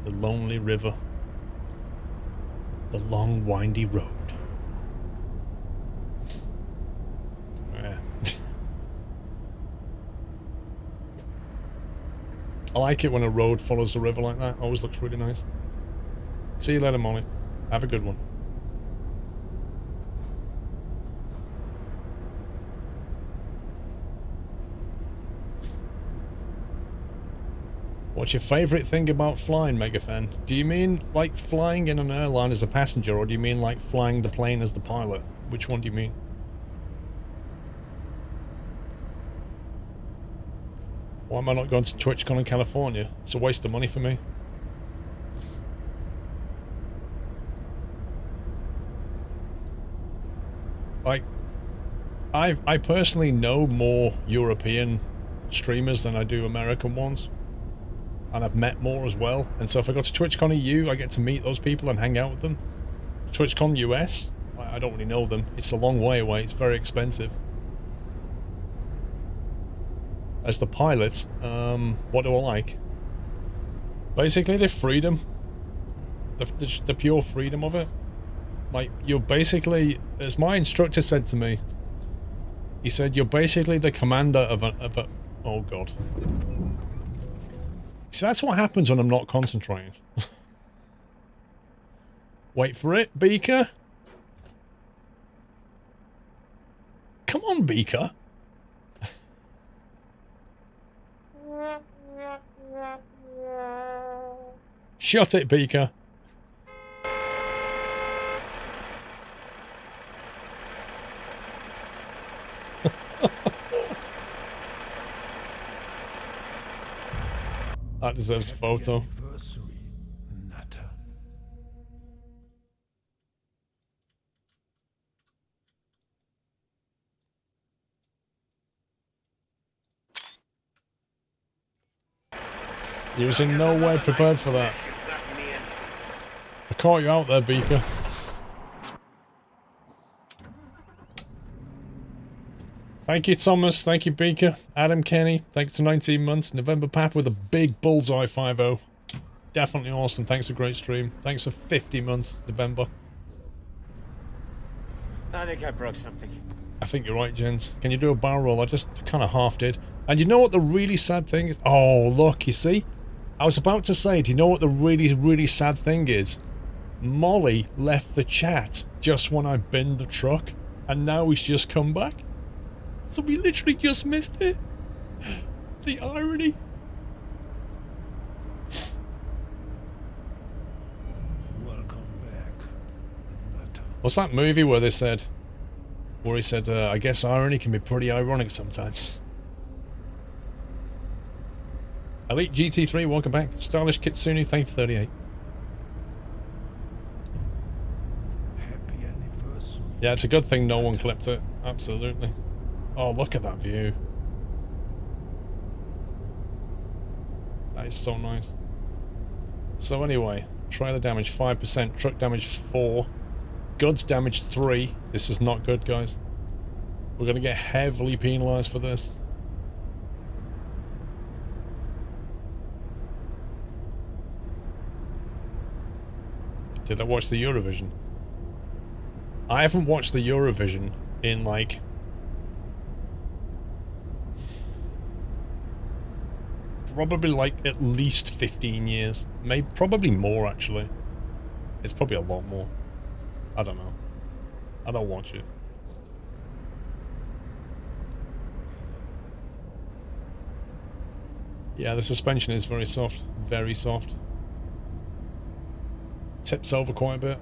The lonely river. The long, windy road. Yeah. I like it when a road follows the river like that. Always looks really nice. See you later, Molly. Have a good one. What's your favourite thing about flying, Megafan? Do you mean like flying in an airline as a passenger, or do you mean like flying the plane as the pilot? Which one do you mean? Why am I not going to TwitchCon in California? It's a waste of money for me. Like, I personally know more European streamers than I do American ones. And I've met more as well. And so if I go to TwitchCon EU, I get to meet those people and hang out with them. TwitchCon US, I don't really know them. It's a long way away. It's very expensive. As the pilot, what do I like? Basically, the freedom. The pure freedom of it. Like, you're basically, as my instructor said to me, he said, you're basically the commander of a oh god. See, that's what happens when I'm not concentrating. Wait for it, Beaker. Come on, Beaker. Shut it, Beaker. That deserves a photo. You was in no way prepared for that. I caught you out there, Beaker. Thank you, Thomas. Thank you, Beaker. Adam Kenny. Thanks to 19 months. November Pap with a big bullseye 5-0. Definitely awesome. Thanks for a great stream. Thanks for 50 months, November. I think I broke something. I think you're right, gents. Can you do a barrel roll? I just kind of half did. And you know what the really sad thing is? Oh, look, you see? I was about to say, do you know what the really, really sad thing is? Molly left the chat just when I binned the truck, and now he's just come back. So we literally just missed it. The irony. Welcome back. What's that movie where they said, where he said, I guess irony can be pretty ironic sometimes. Elite GT3, welcome back. Stylish Kitsune, thank you for 38. Happy anniversary. Yeah, it's a good thing no one clipped it. Absolutely. Oh, look at that view. That is so nice. So anyway, trailer damage 5%, truck damage 4, goods damage 3. This is not good, guys. We're gonna get heavily penalised for this. Did I watch the Eurovision? I haven't watched the Eurovision in like... probably like at least 15 years. Maybe, probably more actually. It's probably a lot more. I don't know. I don't watch it. Yeah, the suspension is very soft. Very soft. Tips over quite a bit.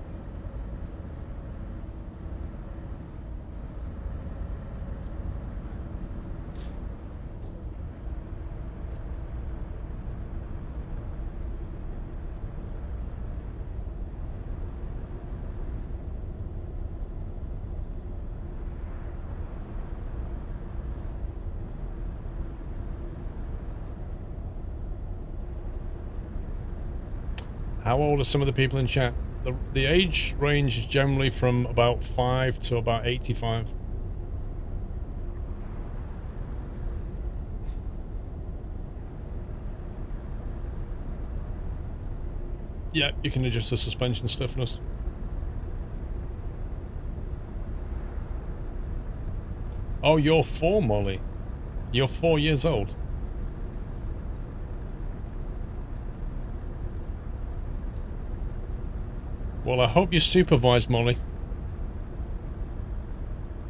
How old are some of the people in chat? The age range is generally from about 5 to about 85. Yeah, you can adjust the suspension stiffness. Oh, you're 4, Molly. You're 4 years old. Well, I hope you're supervised, Molly.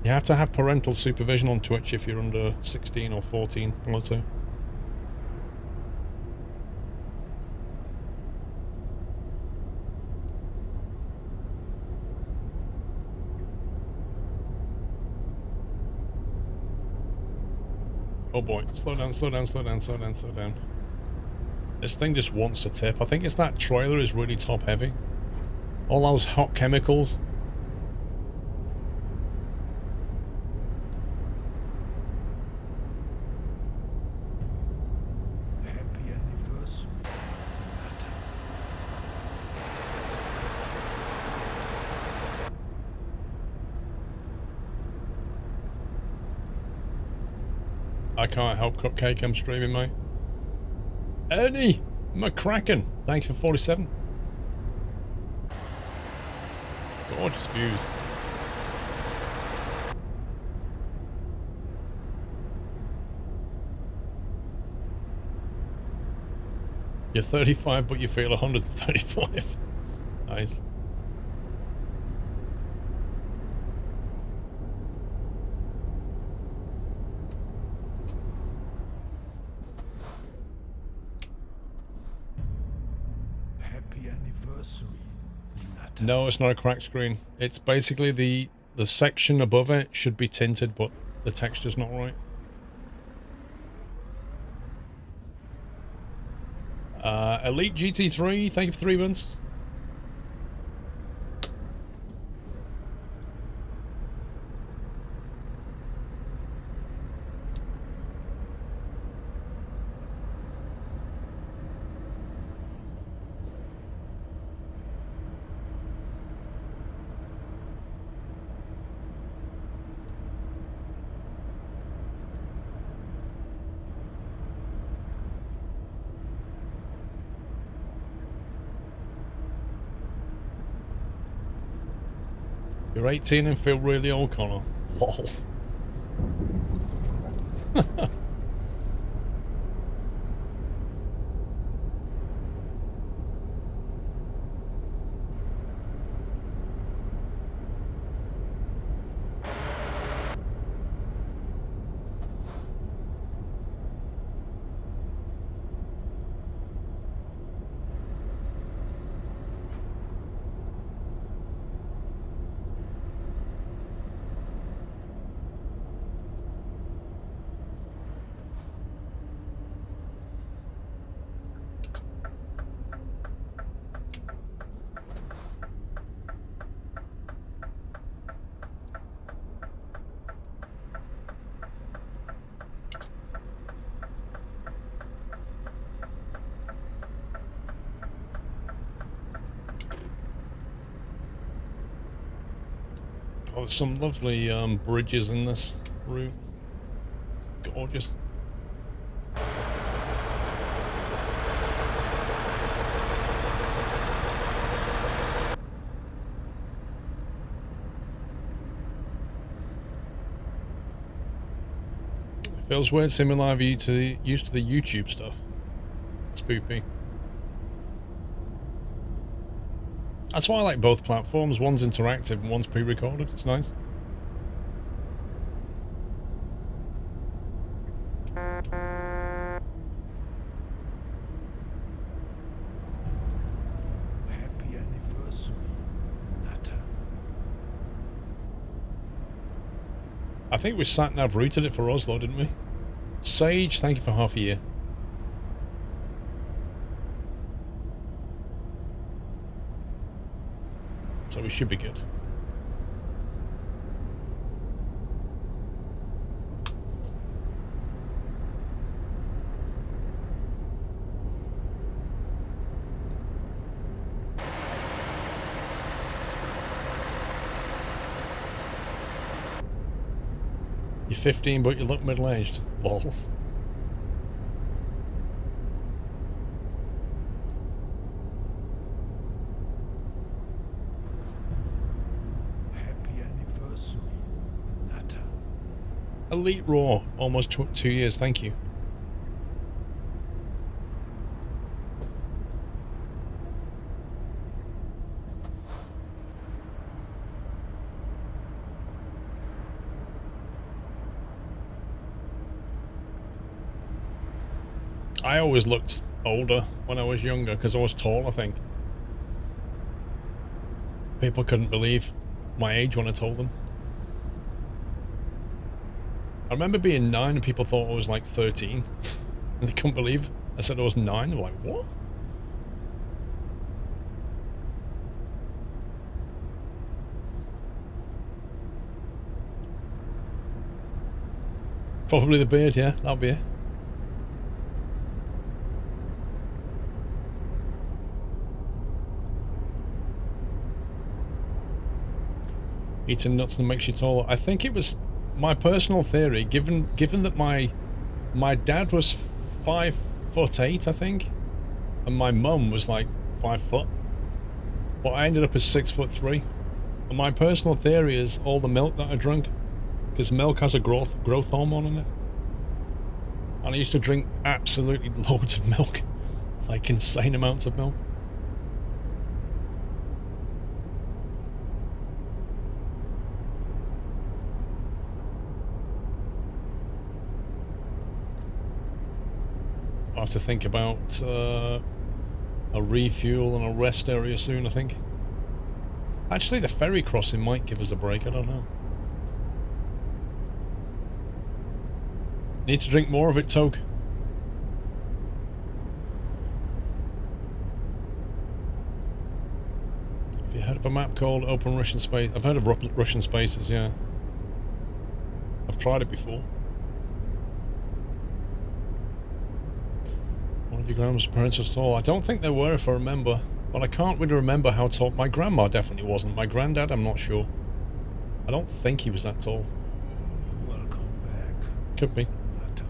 You have to have parental supervision on Twitch if you're under 16 or 14, one or two. Oh boy, slow down, slow down, slow down, slow down, slow down. This thing just wants to tip. I think it's that trailer is really top heavy. All those hot chemicals. Happy anniversary. I can't help Cupcake, I'm streaming, mate. Ernie McCracken, thank you for 47. It's gorgeous views. You're 35, but you feel 135. Nice. Happy anniversary. No, it's not a cracked screen. It's basically the section above it should be tinted, but the texture's not right. Elite GT3, thank you for 3 months. You're 18 and feel really old, Connor. Lol. Oh, there's some lovely bridges in this route. Gorgeous. It feels weird seeing live used to the YouTube stuff. Spoopy. That's why I like both platforms. One's interactive and one's pre-recorded. It's nice. Happy anniversary. Natter. I think we sat-nav routed it for Oslo, didn't we? Sage, thank you for half a year. So we should be good. You're 15, but you look middle-aged. Lol. Elite Raw, almost 2 years, thank you. I always looked older when I was younger because I was tall, I think. People couldn't believe my age when I told them. I remember being 9 and people thought I was like 13. And they couldn't believe I said I was 9. They were like, what? Probably the beard, yeah, that'll be it. Eating nuts and makes you taller. I think it was my personal theory, given that my dad was 5'8", I think, and my mum was like 5 foot, but I ended up as 6'3". And my personal theory is all the milk that I drank, because milk has a growth hormone in it. And I used to drink absolutely loads of milk, like insane amounts of milk. I'll have to think about a refuel and a rest area soon, I think. Actually, the ferry crossing might give us a break, I don't know. Need to drink more of it, Toke. Have you heard of a map called Open Russian Space? I've heard of Russian Spaces, yeah. I've tried it before. One of your grandma's parents was tall. I don't think they were, if I remember. But I can't really remember how tall. My grandma definitely wasn't. My granddad, I'm not sure. I don't think he was that tall. Welcome back. Could be. Matter.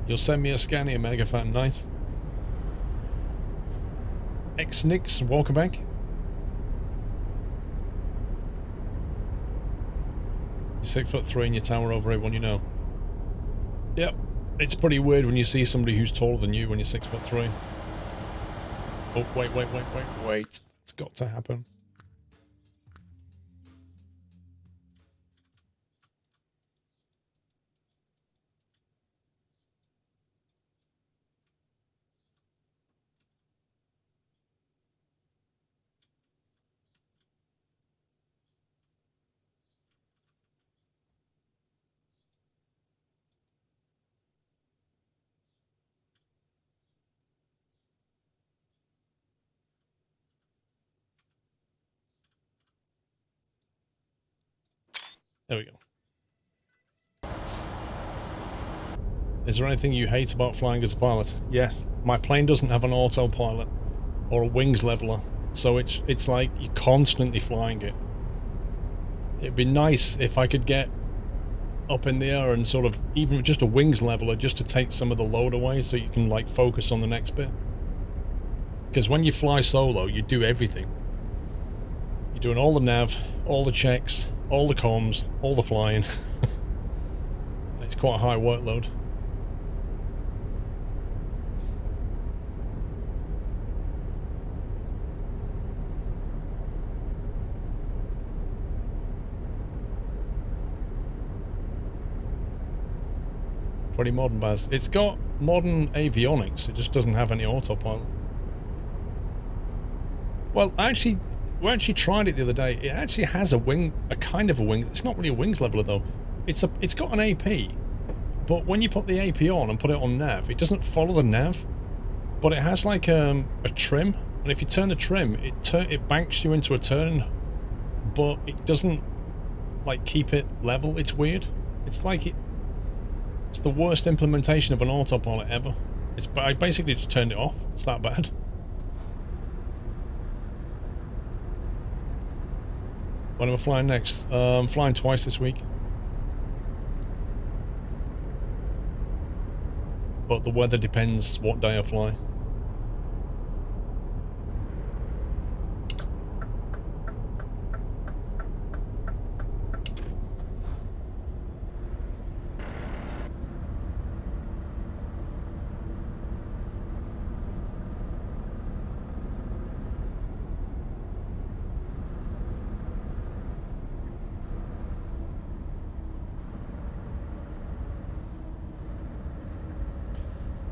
You'll send me a Scania mega fan, nice. X-Nix, welcome back. You're 6'3" and you tower over everyone you know. Yep, it's pretty weird when you see somebody who's taller than you when you're 6'3". Oh, wait. It's got to happen. There we go. Is there anything you hate about flying as a pilot? Yes. My plane doesn't have an autopilot or a wings leveler, so it's like you're constantly flying it. It'd be nice if I could get up in the air and sort of, even just a wings leveler, just to take some of the load away so you can like focus on the next bit. Because when you fly solo, you do everything. You're doing all the nav, all the checks, all the comms, all the flying. It's quite a high workload. Pretty modern, Baz. It's got modern avionics, it just doesn't have any autopilot. Well, we actually tried it the other day. It actually has a kind of a wing. It's not really a wings leveler though. It's got an AP, but when you put the AP on and put it on nav, it doesn't follow the nav, but it has like a trim, and if you turn the trim, it banks you into a turn, but it doesn't like keep it level. It's weird. It's like it's the worst implementation of an autopilot ever. I basically just turned it off. It's that bad. When am I flying next? I'm flying twice this week. But the weather depends what day I fly.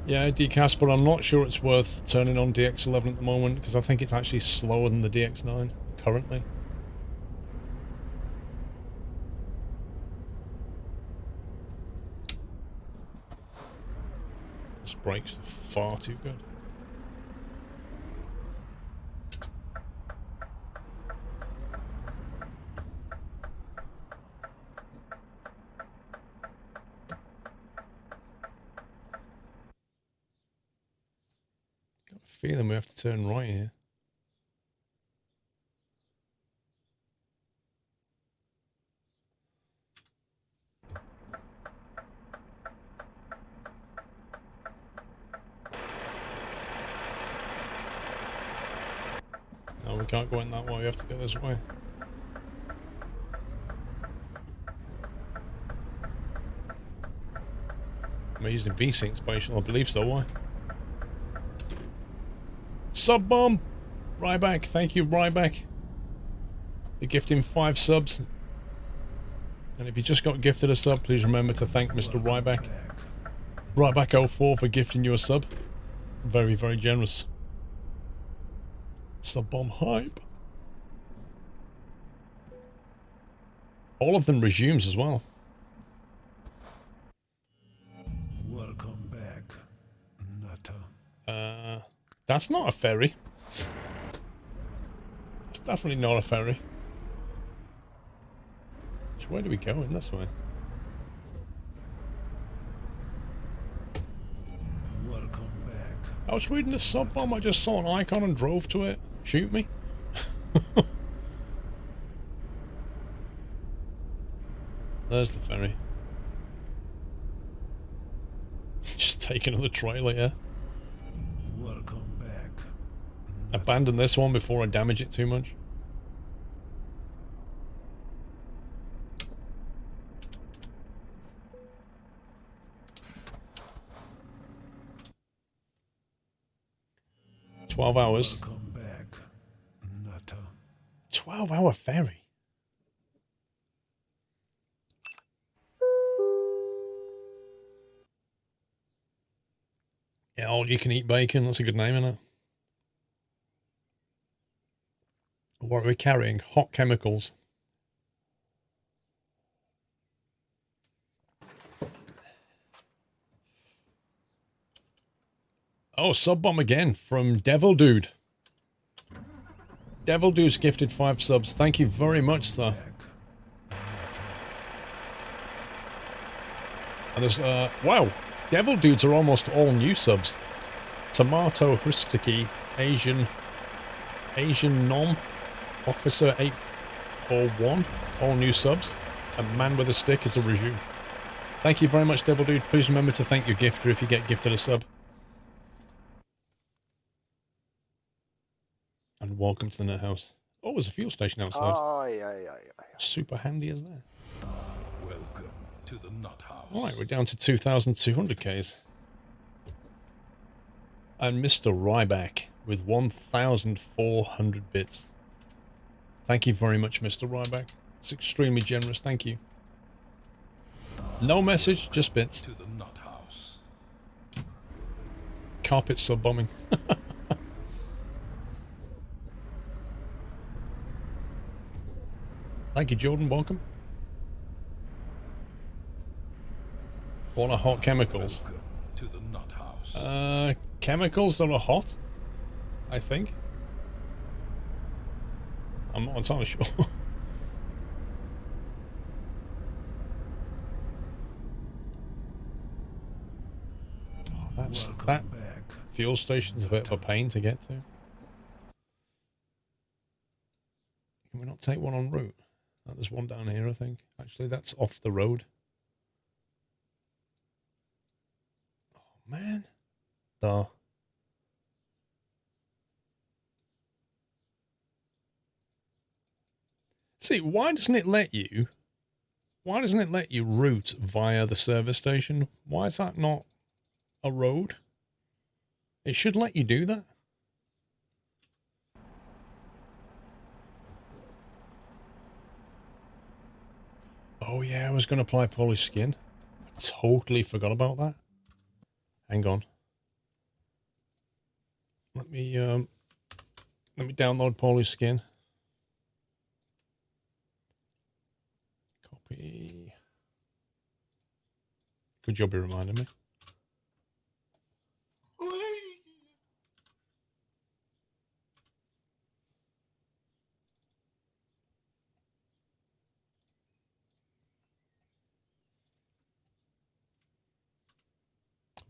Yeah, DCAS, but I'm not sure it's worth turning on DX11 at the moment, because I think it's actually slower than the DX9 currently. This brakes are far too good. Got a feeling we have to turn right here. No, we can't go in that way, we have to go this way. Am I using V-Sync spatial? I believe so, why? Sub-bomb! Ryback, thank you, Ryback. They gift him 5 subs. And if you just got gifted a sub, please remember to thank Mr. Ryback. Ryback04 for gifting you a sub. Very, very generous. Sub-bomb hype. All of them resumes as well. Welcome back, Nutter. That's not a ferry. It's definitely not a ferry. So where do we go? In this way? Welcome back. I was reading the sub-bomb, I just saw an icon and drove to it. Shoot me. There's the ferry. Just take another trailer, yeah. Welcome back. Abandon this one before I damage it too much. $12 hours. Welcome back, Nutter. 12-hour ferry. Yeah, all you can eat bacon. That's a good name, isn't it? What are we carrying? Hot chemicals. Oh, sub-bomb again from Devil Dude. Devil Dude's gifted 5 subs. Thank you very much, sir. And there's, wow. Devil Dudes are almost all new subs. Tomato Hustiki, Asian Nom, Officer 841, all new subs. And Man with a Stick is a resume. Thank you very much, Devil Dude. Please remember to thank your gifter if you get gifted a sub. And welcome to the net house. Oh, there's a fuel station outside. Super handy as that. Welcome to the Nut House. Alright, we're down to 2,200 Ks. And Mr. Ryback with 1,400 bits. Thank you very much, Mr. Ryback. It's extremely generous, thank you. No message, just bits. To the Nut House. Carpet sub-bombing. Thank you, Jordan. Welcome. What are hot chemicals? Welcome to the Nut House. Chemicals that are hot, I think. I'm not entirely sure. That fuel station's a bit of a pain to get to. Can we not take one en route? Oh, there's one down here, I think. Actually, that's off the road. Oh, man. Oh. See, why doesn't it let you route via the service station? Why is that not a road? It should let you do that. Oh yeah, I was going to apply polished skin. I totally forgot about that. Hang on. Let me download Paulie's skin. Copy. Good job you reminded me.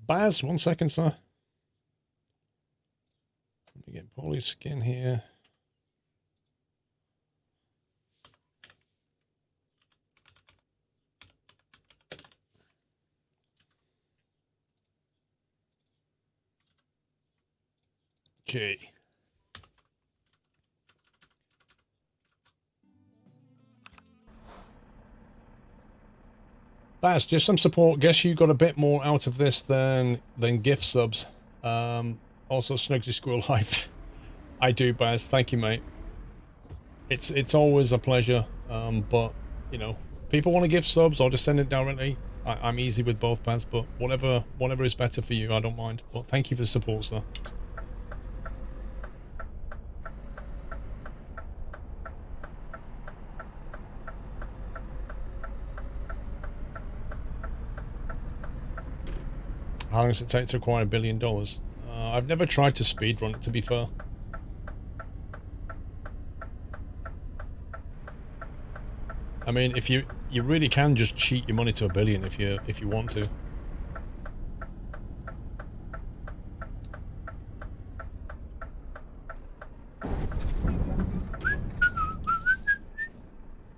Baz, 1 second, sir. Let me get Paulie's skin here. Okay. Baz, just some support. Guess you got a bit more out of this than gift subs. Also, Snugsy Squirrel hype. I do, Baz. Thank you, mate. It's always a pleasure. But you know, people want to gift subs or just send it directly. I'm easy with both, Baz. But whatever is better for you, I don't mind. But thank you for the support, sir. How long does it take to acquire $1 billion? I've never tried to speedrun it, to be fair. I mean, if you really can just cheat your money to $1 billion if you want to.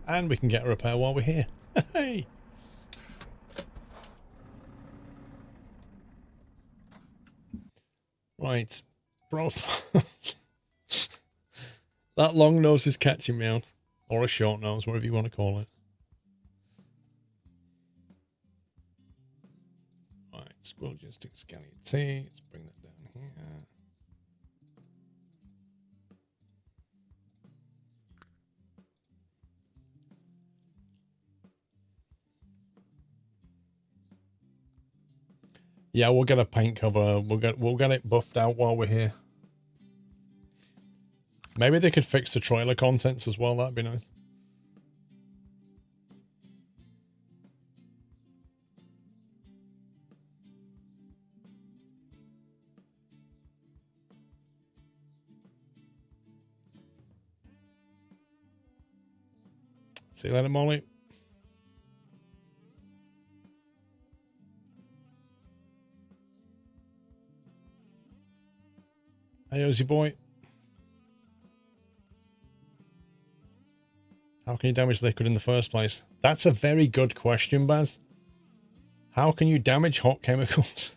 And we can get a repair while we're here. Hey. Right, bro. That long nose is catching me out. Or a short nose, whatever you want to call it. Right, Squirrel Joystick Scanning T. Let's bring that down here. Yeah, we'll get a paint cover. We'll get it buffed out while we're here. Maybe they could fix the trailer contents as well. That'd be nice. See you later, Molly. Hey, Ozzy boy. How can you damage liquid in the first place? That's a very good question, Baz. How can you damage hot chemicals?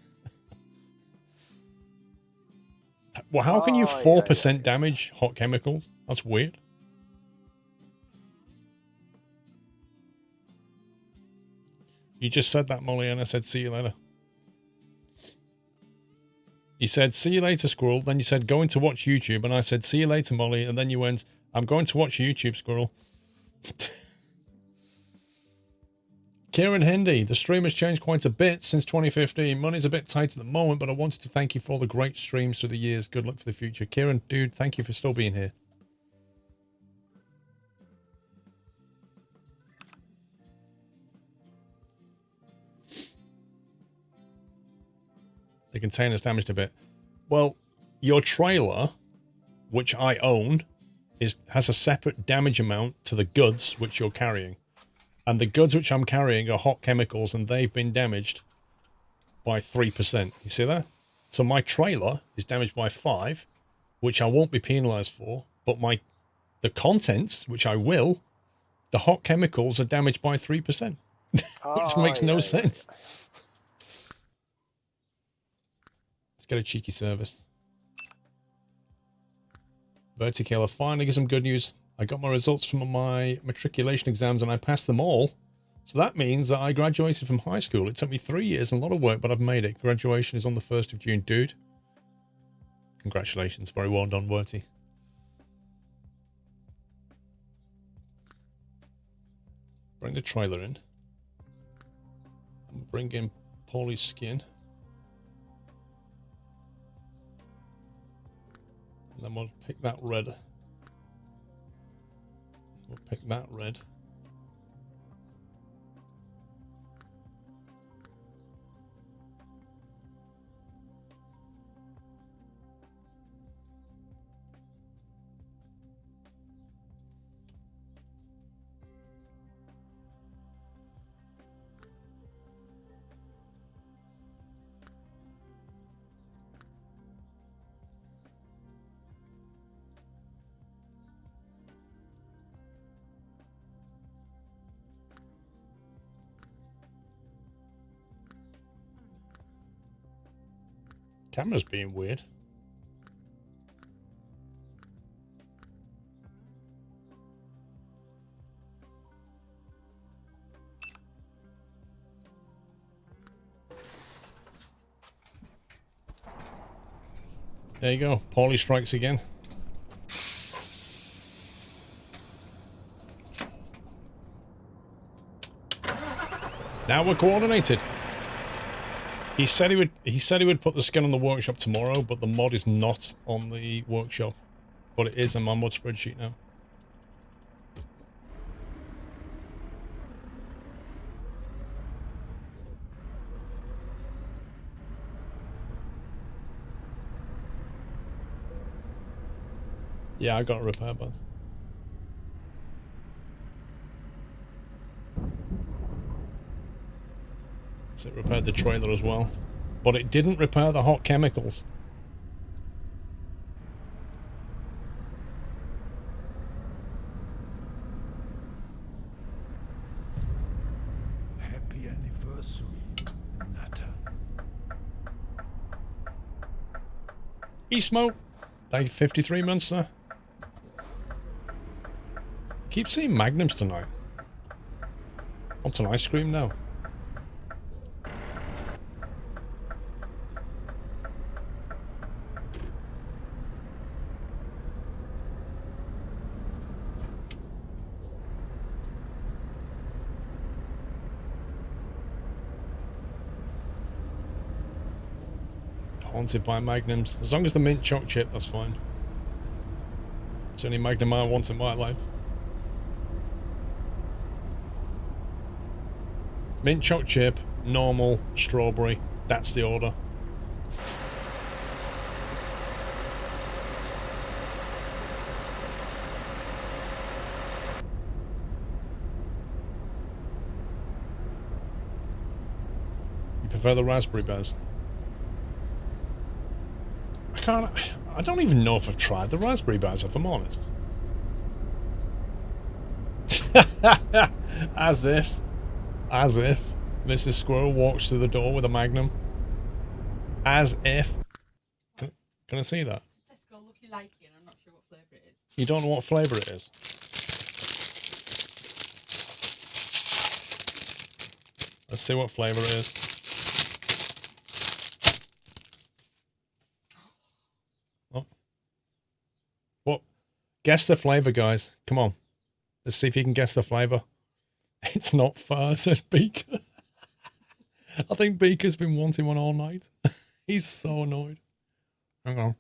Well, how can you 4% damage hot chemicals? That's weird. You just said that, Molly, and I said, see you later. You said, see you later, Squirrel. Then you said, going to watch YouTube. And I said, see you later, Molly. And then you went, I'm going to watch YouTube, Squirrel. Kieran Hendy, the stream has changed quite a bit since 2015. Money's a bit tight at the moment, but I wanted to thank you for all the great streams through the years. Good luck for the future. Kieran, dude, thank you for still being here. The container's damaged a bit. Well, your trailer, which I own, has a separate damage amount to the goods which you're carrying. And the goods which I'm carrying are hot chemicals, and they've been damaged by 3%. You see that? So my trailer is damaged by 5, which I won't be penalised for, but the contents, which I will, the hot chemicals are damaged by 3%, which makes no sense. Let's get a cheeky service. Verticale, finally get some good news. I got my results from my matriculation exams and I passed them all. So that means that I graduated from high school. It took me 3 years and a lot of work, but I've made it. Graduation is on the 1st of June, dude. Congratulations. Very well done, Werty. Bring the trailer in. And bring in Paulie's skin. then we'll pick that red. We'll pick that red. Camera's being weird. There you go. Paulie strikes again. Now we're coordinated. He said he would put the skin on the workshop tomorrow, but the mod is not on the workshop. But it is in my mod spreadsheet now. Yeah, I got a repair bus. So it repaired the trailer as well. But it didn't repair the hot chemicals. Happy anniversary, Nutter. Eastmo, thank you, 53 months, sir. Keep seeing magnums tonight. Want some ice cream now? Haunted by magnums. As long as the mint choc chip, that's fine. It's the only magnum I want in my life. Mint choc chip, normal, strawberry. That's the order. You prefer the raspberry bars? I don't even know if I've tried the raspberry bars, if I'm honest. As if Mrs. Squirrel walks through the door with a magnum. As if. Can I see that? Tesco Lucky Likey, and I'm not sure what flavour it is. You don't know what flavour it is? Let's see what flavour it is. Oh. What? Guess the flavour, guys. Come on. Let's see if you can guess the flavour. It's not fur, says Beaker. I think Beaker's been wanting one all night. He's so annoyed. Hang on.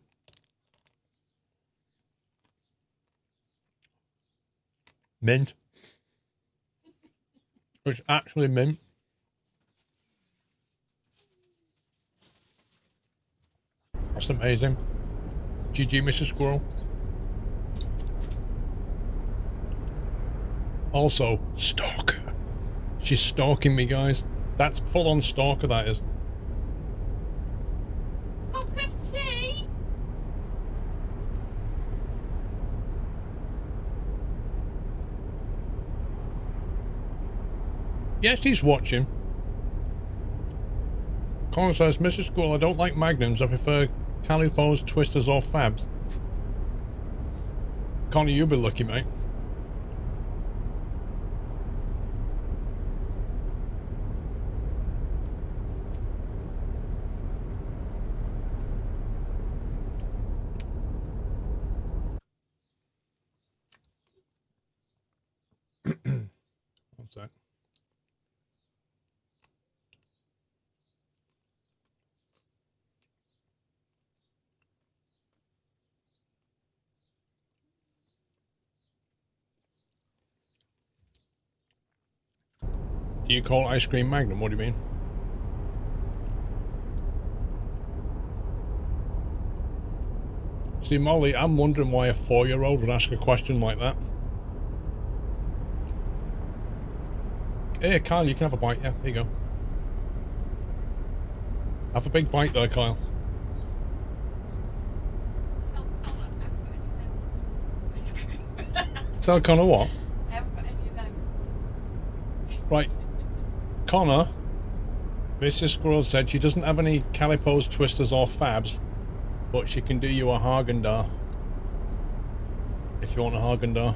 Mint. It's actually mint. That's amazing. GG, Mr. Squirrel. Also, stalker. She's stalking me, guys. That's full-on stalker, that is. Cup of tea? Yes, he's watching. Connor says, Mrs. Squirrel, I don't like magnums. I prefer calipos, twisters, or fabs. Connor, you'll be lucky, mate. What's that? Do you call ice cream Magnum? What do you mean? See, Molly, I'm wondering why a 4-year-old would ask a question like that. Hey, Kyle, you can have a bite. Yeah, there you go. Have a big bite there, Kyle. Tell Connor I haven't got any of them. Ice cream. Tell Connor what? I haven't got any of them. Right. Connor, Mrs. Squirrel said she doesn't have any Calipos, Twisters or Fabs, but she can do you a Haagen-Dazs. If you want a Haagen-Dazs.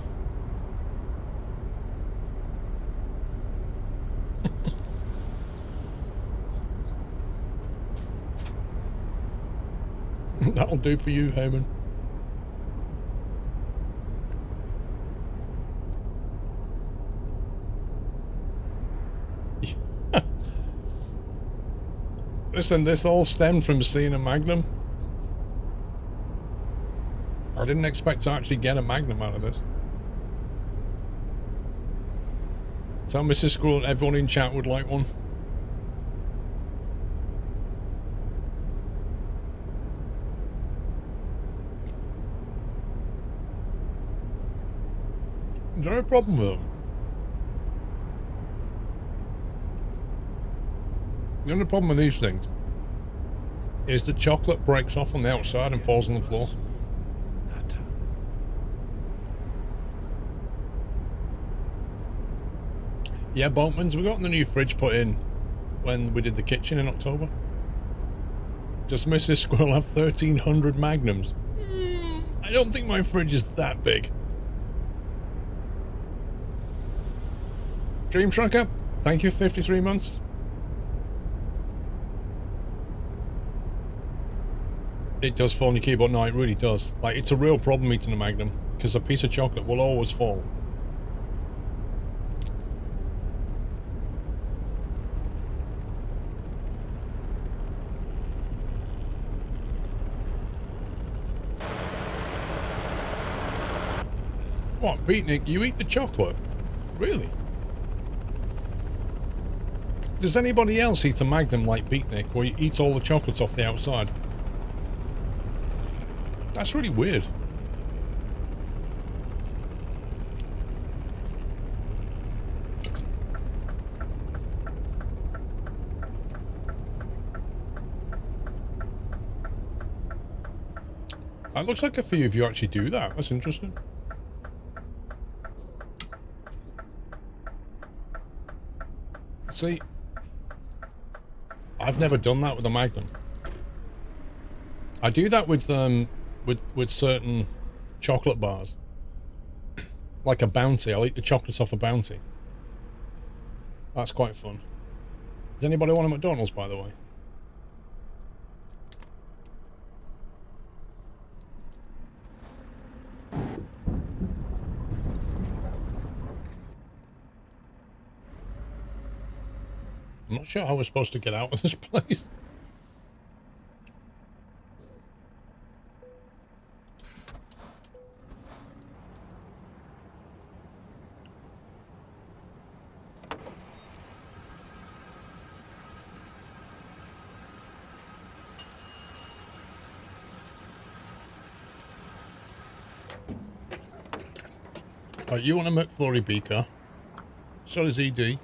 That'll do for you, Heyman. Listen, this all stemmed from seeing a Magnum. I didn't expect to actually get a Magnum out of this. Tell Mrs. Squirrel and everyone in chat would like one. Is there a problem with them? The only problem with these things is the chocolate breaks off on the outside and falls on the floor. Natter. Yeah, Boatmans, we got the new fridge put in when we did the kitchen in October. Does Mrs. Squirrel have 1,300 Magnums? I don't think my fridge is that big. Dream Trucker, thank you for 53 months. It does fall on your keyboard. No, it really does. Like, it's a real problem eating a Magnum, because a piece of chocolate will always fall. What, Beatnik, you eat the chocolate? Really? Does anybody else eat a Magnum like Beatnik, where you eat all the chocolates off the outside? That's really weird. It looks like a few of you actually do that. That's interesting. See, I've never done that with a Magnum. I do that with certain chocolate bars. Like a Bounty. I'll eat the chocolates off a Bounty. That's quite fun. Does anybody want a McDonald's, by the way? I'm not sure how we're supposed to get out of this place. Right, you want a McFlurry beaker. So does ED.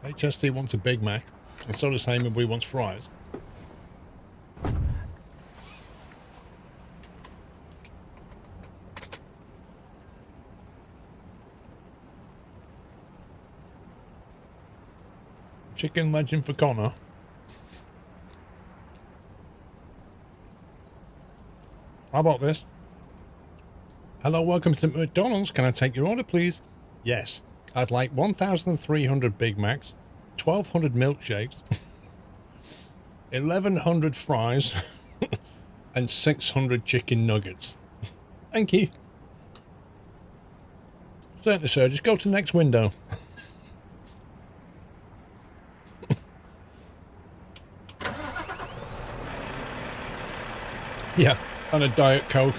HST wants a Big Mac. And so does Heyman, but he wants fries. Chicken legend for Connor. How about this? Hello, welcome to McDonald's. Can I take your order, please? Yes. I'd like 1,300 Big Macs, 1,200 milkshakes, 1,100 fries, and 600 chicken nuggets. Thank you. Certainly, sir. Just go to the next window. Yeah, and a Diet Coke.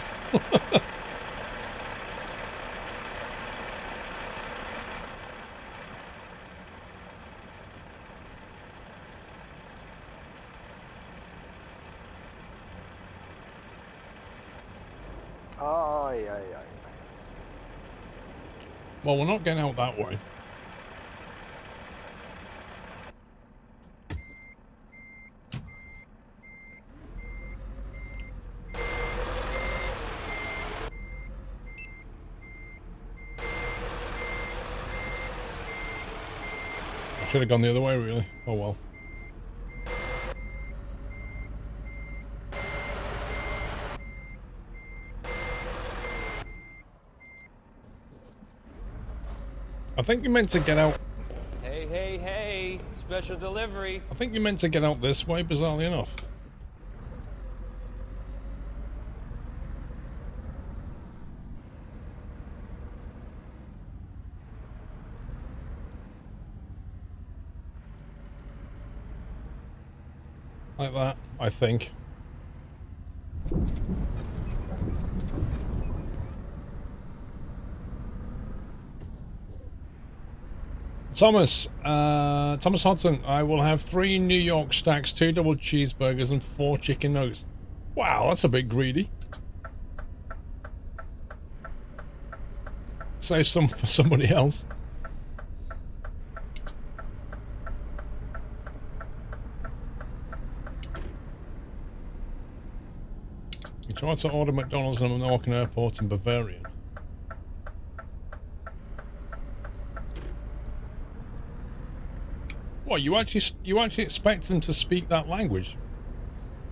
Aye, aye, aye. Well, we're not getting out that way. I should have gone the other way, really. Oh well. I think you meant to get out. Hey, hey, hey! Special delivery. I think you meant to get out this way, bizarrely enough. Like that, I think. Thomas Hodson, I will have 3 New York stacks, 2 double cheeseburgers, and 4 chicken nuggets. Wow, that's a bit greedy. Save some for somebody else. You tried to order McDonald's in a Menorcan airport in Bavarian. What, you actually expect them to speak that language?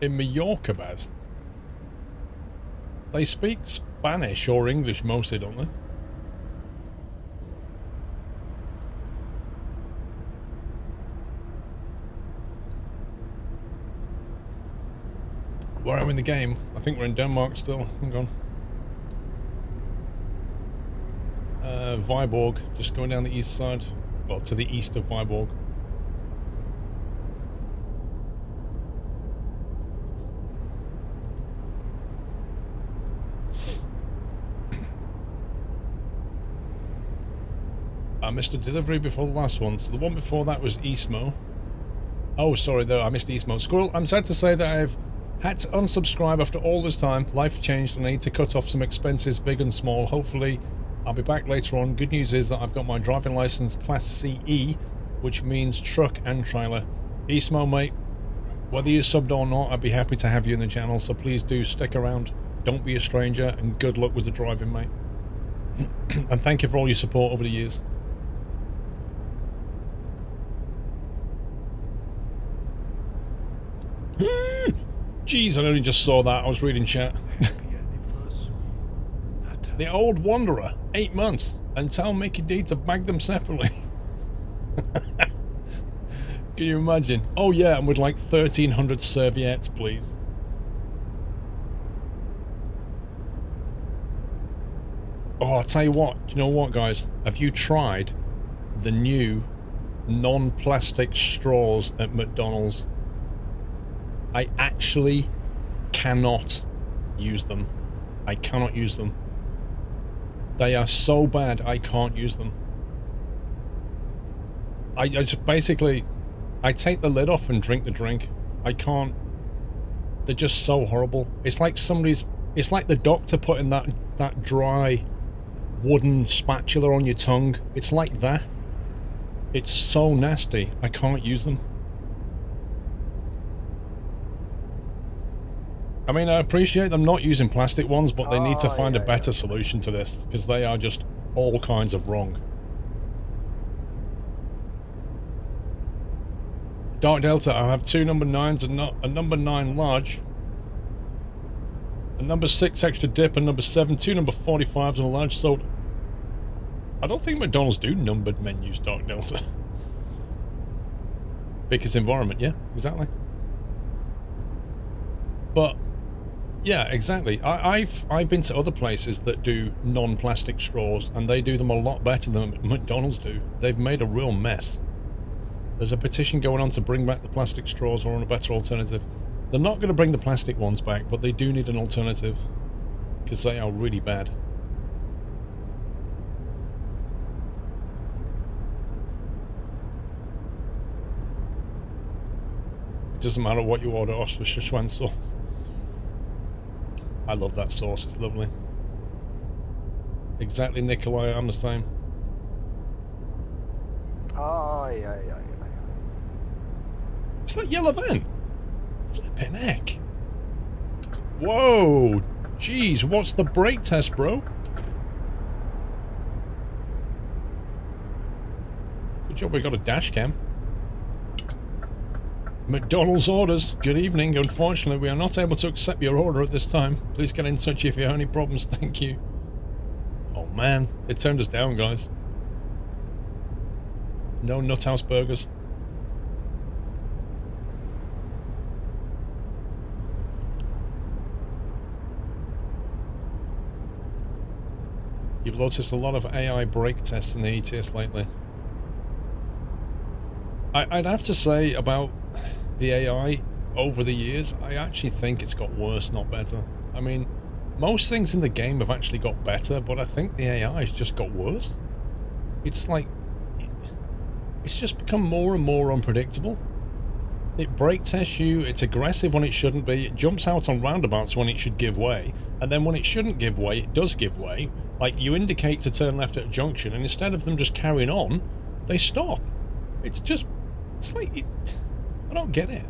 In Mallorca, Baz? They speak Spanish or English mostly, don't they? Where are we in the game? I think we're in Denmark still. Hang on. Viborg, just going down the east side. Well, to the east of Viborg. I missed a delivery before the last one, so the one before that was Eastmo. Oh, sorry, though, I missed Eastmo. Squirrel, I'm sad to say that I've had to unsubscribe after all this time. Life changed and I need to cut off some expenses, big and small. Hopefully, I'll be back later on. Good news is that I've got my driving license Class CE, which means truck and trailer. Eastmo, mate, whether you're subbed or not, I'd be happy to have you in the channel, so please do stick around. Don't be a stranger, and good luck with the driving, mate. And thank you for all your support over the years. Jeez, I only just saw that. I was reading chat. Happy anniversary, Nata. The Old Wanderer, 8 months, and tell Mickey D to bag them separately. Can you imagine? Oh yeah, and with like 1,300 serviettes, please. Oh, I'll tell you what. Do you know what, guys? Have you tried the new non-plastic straws at McDonald's? I actually cannot use them. I cannot use them. They are so bad, I can't use them. I just basically, I take the lid off and drink the drink. I can't. They're just so horrible. It's like somebody's, it's like the doctor putting that dry wooden spatula on your tongue. It's like that. It's so nasty. I can't use them. I mean, I appreciate them not using plastic ones, but they need to find a better solution to this, because they are just all kinds of wrong. Dark Delta, I have 2 number 9s and not a number 9 large, a number 6 extra dip, and number 7, 2 number 45s and a large soda. I don't think McDonald's do numbered menus, Dark Delta. Because environment, yeah, exactly. But yeah, exactly. I've been to other places that do non-plastic straws, and they do them a lot better than McDonald's do. They've made a real mess. There's a petition going on to bring back the plastic straws or on a better alternative. They're not going to bring the plastic ones back, but they do need an alternative, because they are really bad. It doesn't matter what you order, Szechuan sauce. I love that sauce, it's lovely. Exactly, Nikolai. I'm the same. Aye. It's that yellow van. Flipping heck. Whoa. Jeez, what's the brake test, bro? Good job we got a dash cam. McDonald's orders. Good evening. Unfortunately, we are not able to accept your order at this time. Please get in touch if you have any problems. Thank you. Oh man, they turned us down, guys. No Nuthouse burgers. You've noticed a lot of AI brake tests in the ETS lately. I'd have to say about the AI over the years, I actually think it's got worse, not better. I mean, most things in the game have actually got better, but I think the AI has just got worse. It's like, it's just become more and more unpredictable. It brake tests you, it's aggressive when it shouldn't be, it jumps out on roundabouts when it should give way, and then when it shouldn't give way, it does give way. Like, you indicate to turn left at a junction, and instead of them just carrying on, they stop. It's just, it's like, I don't get it.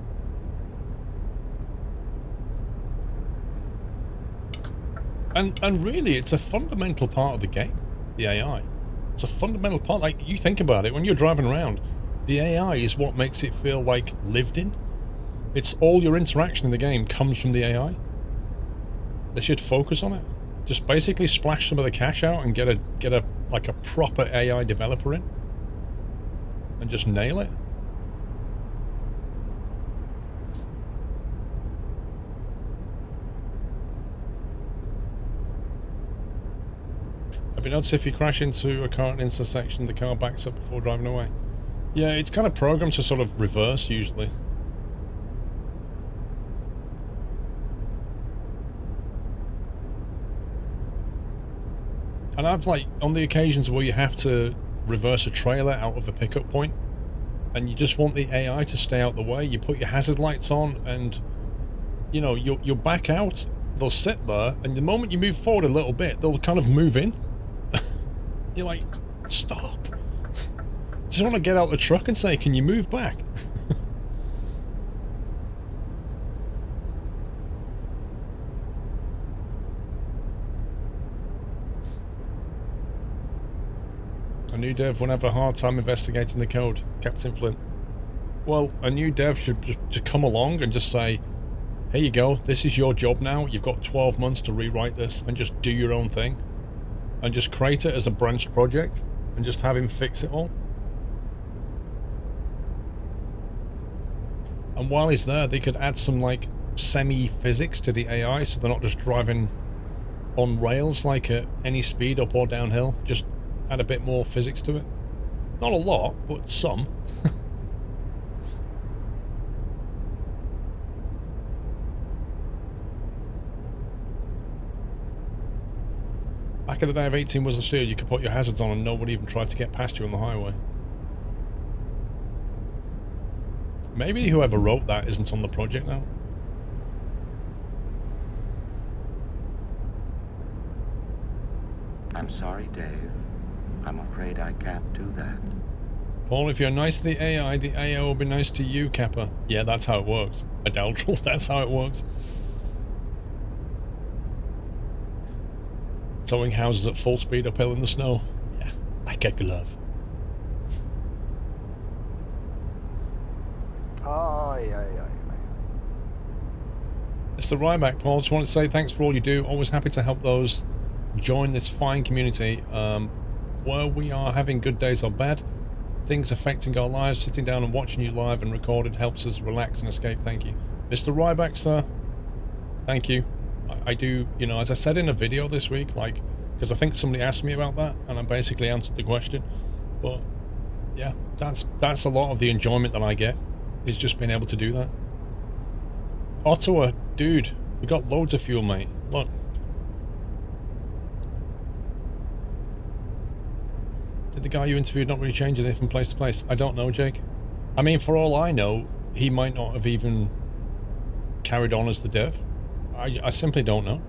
And really, it's a fundamental part of the game, the AI. It's a fundamental part. Like, you think about it, when you're driving around, the AI is what makes it feel like lived in. It's all your interaction in the game comes from the AI. They should focus on it. Just basically splash some of the cash out and get a like a proper AI developer in. And just nail it. Have you noticed if you crash into a car at an intersection, the car backs up before driving away? Yeah, it's kind of programmed to sort of reverse usually. And I've, like, on the occasions where you have to reverse a trailer out of a pickup point, and you just want the AI to stay out the way, you put your hazard lights on, and, you know, you'll back out, they'll sit there, and the moment you move forward a little bit, they'll kind of move in. You're like, stop. Just want to get out the truck and say, can you move back? A new dev won't have a hard time investigating the code, Captain Flint. Well, a new dev should just come along and just say, here you go, this is your job now, you've got 12 months to rewrite this, and just do your own thing. And just create it as a branched project, and just have him fix it all. And while he's there, they could add some, like, semi-physics to the AI, so they're not just driving on rails, like, at any speed, up or downhill. Just add a bit more physics to it. Not a lot, but some. Back in the day of 18 was a steer, you could put your hazards on and nobody even tried to get past you on the highway. Maybe whoever wrote that isn't on the project now. I'm sorry, Dave. I'm afraid I can't do that. Paul, if you're nice to the AI will be nice to you, Kappa. Yeah, that's how it works. Adulteral, that's how it works. Towing houses at full speed uphill in the snow. Yeah, like a glove. It's the Ryback, Paul. Just want to say thanks for all you do. Always happy to help those join this fine community where we are having good days or bad. Things affecting our lives, sitting down and watching you live and recorded helps us relax and escape. Thank you. Mr. Ryback, sir. Thank you. I do, you know, as I said in a video this week, like, because I think somebody asked me about that, and I basically answered the question. But, yeah, that's a lot of the enjoyment that I get, is just being able to do that. Ottawa, dude, we got loads of fuel, mate. Look. Did the guy you interviewed not really change anything from place to place? I don't know, Jake. I mean, for all I know, he might not have even carried on as the dev. I simply don't know.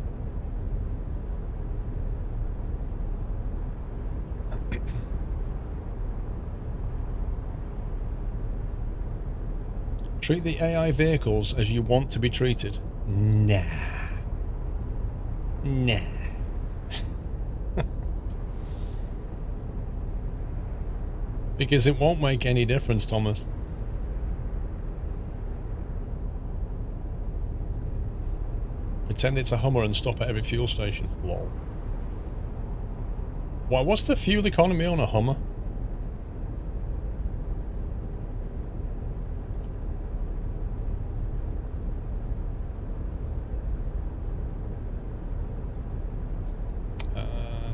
Treat the AI vehicles as you want to be treated. Nah. Nah. Because it won't make any difference, Thomas. Pretend it's a Hummer and stop at every fuel station. Lol. Why, what's the fuel economy on a Hummer?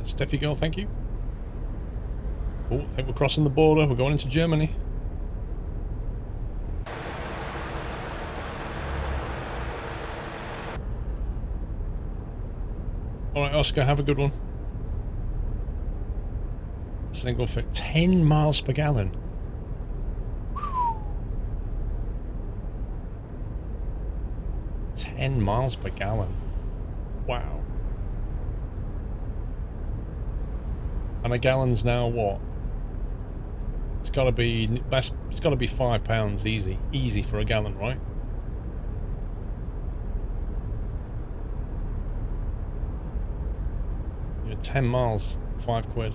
Steffi girl, thank you. Oh, I think we're crossing the border. We're going into Germany. Alright, Oscar, have a good one. Single fit. 10 miles per gallon. 10 miles per gallon. Wow. And a gallon's now what? It's gotta be best. It's gotta be £5 easy for a gallon, right? You know, 10 miles, £5.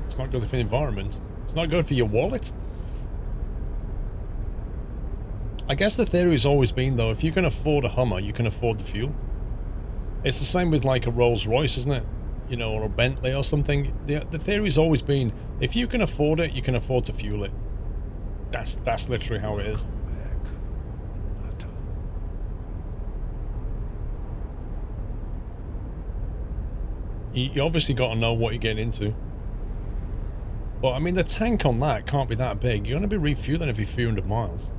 It's not good for the environment. It's not good for your wallet. I guess the theory's always been, though, if you can afford a Hummer, you can afford the fuel. It's the same with like a Rolls Royce, isn't it? You know, or a Bentley or something. The theory's always been, if you can afford it, you can afford to fuel it. That's literally how it is. You obviously got to know what you're getting into. But I mean, the tank on that can't be that big. You're going to be refueling every few hundred miles.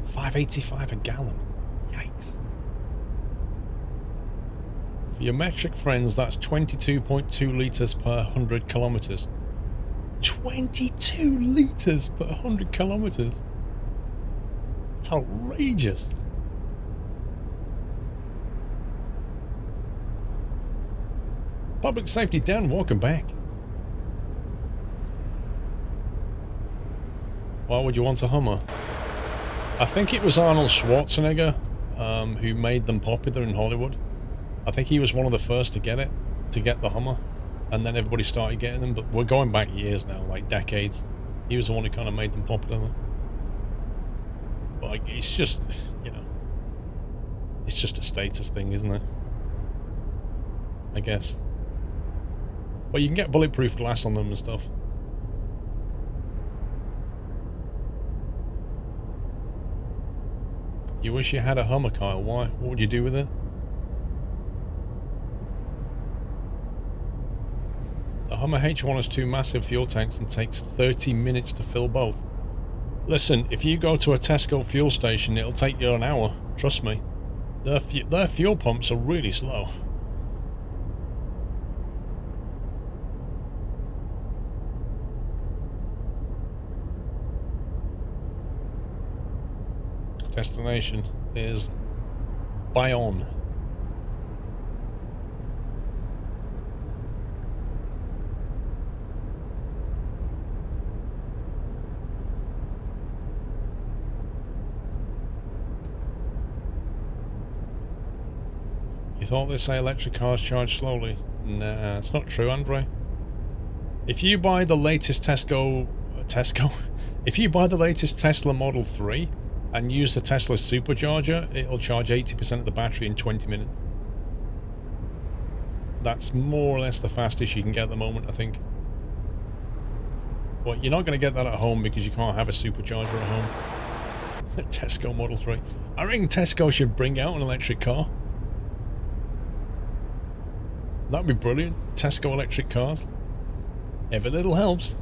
5.85 a gallon. Yikes. For your metric friends, that's 22.2 litres per 100 kilometres. 22 litres per 100 kilometres? That's outrageous. Public Safety Dan, welcome back. Why would you want a Hummer? I think it was Arnold Schwarzenegger who made them popular in Hollywood. I think he was one of the first to get the Hummer, and then everybody started getting them, but we're going back years now, like decades. He was the one who kind of made them popular. But like, it's just, you know, it's just a status thing, isn't it? I guess. But you can get bulletproof glass on them and stuff. You wish you had a Hummer, Kyle. Why? What would you do with it? The Hummer H1 has 2 massive fuel tanks and takes 30 minutes to fill both. Listen, if you go to a Tesco fuel station, it'll take you an hour. Trust me. Their fuel pumps are really slow. Destination is Bayonne. You thought they say electric cars charge slowly? Nah, it's not true, Andre. If you buy the latest if you buy the latest Tesla Model 3 and use the Tesla supercharger, it'll charge 80% of the battery in 20 minutes. That's more or less the fastest you can get at the moment, I think. Well, you're not going to get that at home because you can't have a supercharger at home. A Tesco Model 3. I reckon Tesco should bring out an electric car. That'd be brilliant. Tesco electric cars. Every little helps.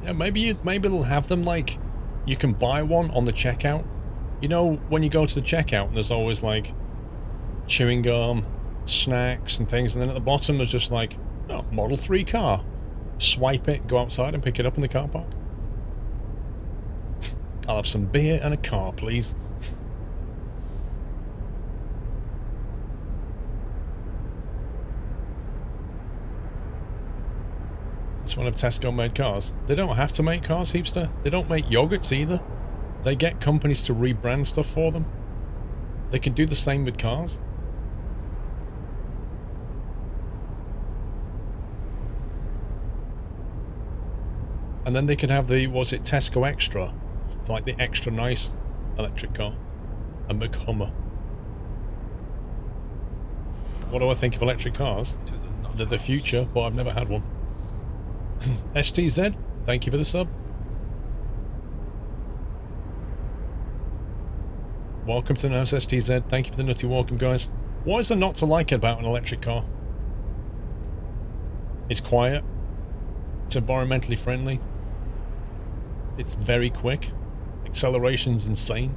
Yeah, maybe they'll have them like you can buy one on the checkout. You know, when you go to the checkout, there's always like chewing gum, snacks, and things, and then at the bottom there's just like, oh, Model 3 car. Swipe it, go outside, and pick it up in the car park. I'll have some beer and a car, please. It's one of Tesco made cars. They don't have to make cars, Heapster. They don't make yogurts either. They get companies to rebrand stuff for them. They can do the same with cars. And then they could have the, was it Tesco Extra? Like the extra nice electric car. And big Hummer. What do I think of electric cars? They're the future, but I've never had one. STZ, thank you for the sub. Welcome to the house, STZ. Thank you for the nutty welcome, guys. What is there not to like about an electric car? It's quiet. It's environmentally friendly. It's very quick. Acceleration's insane.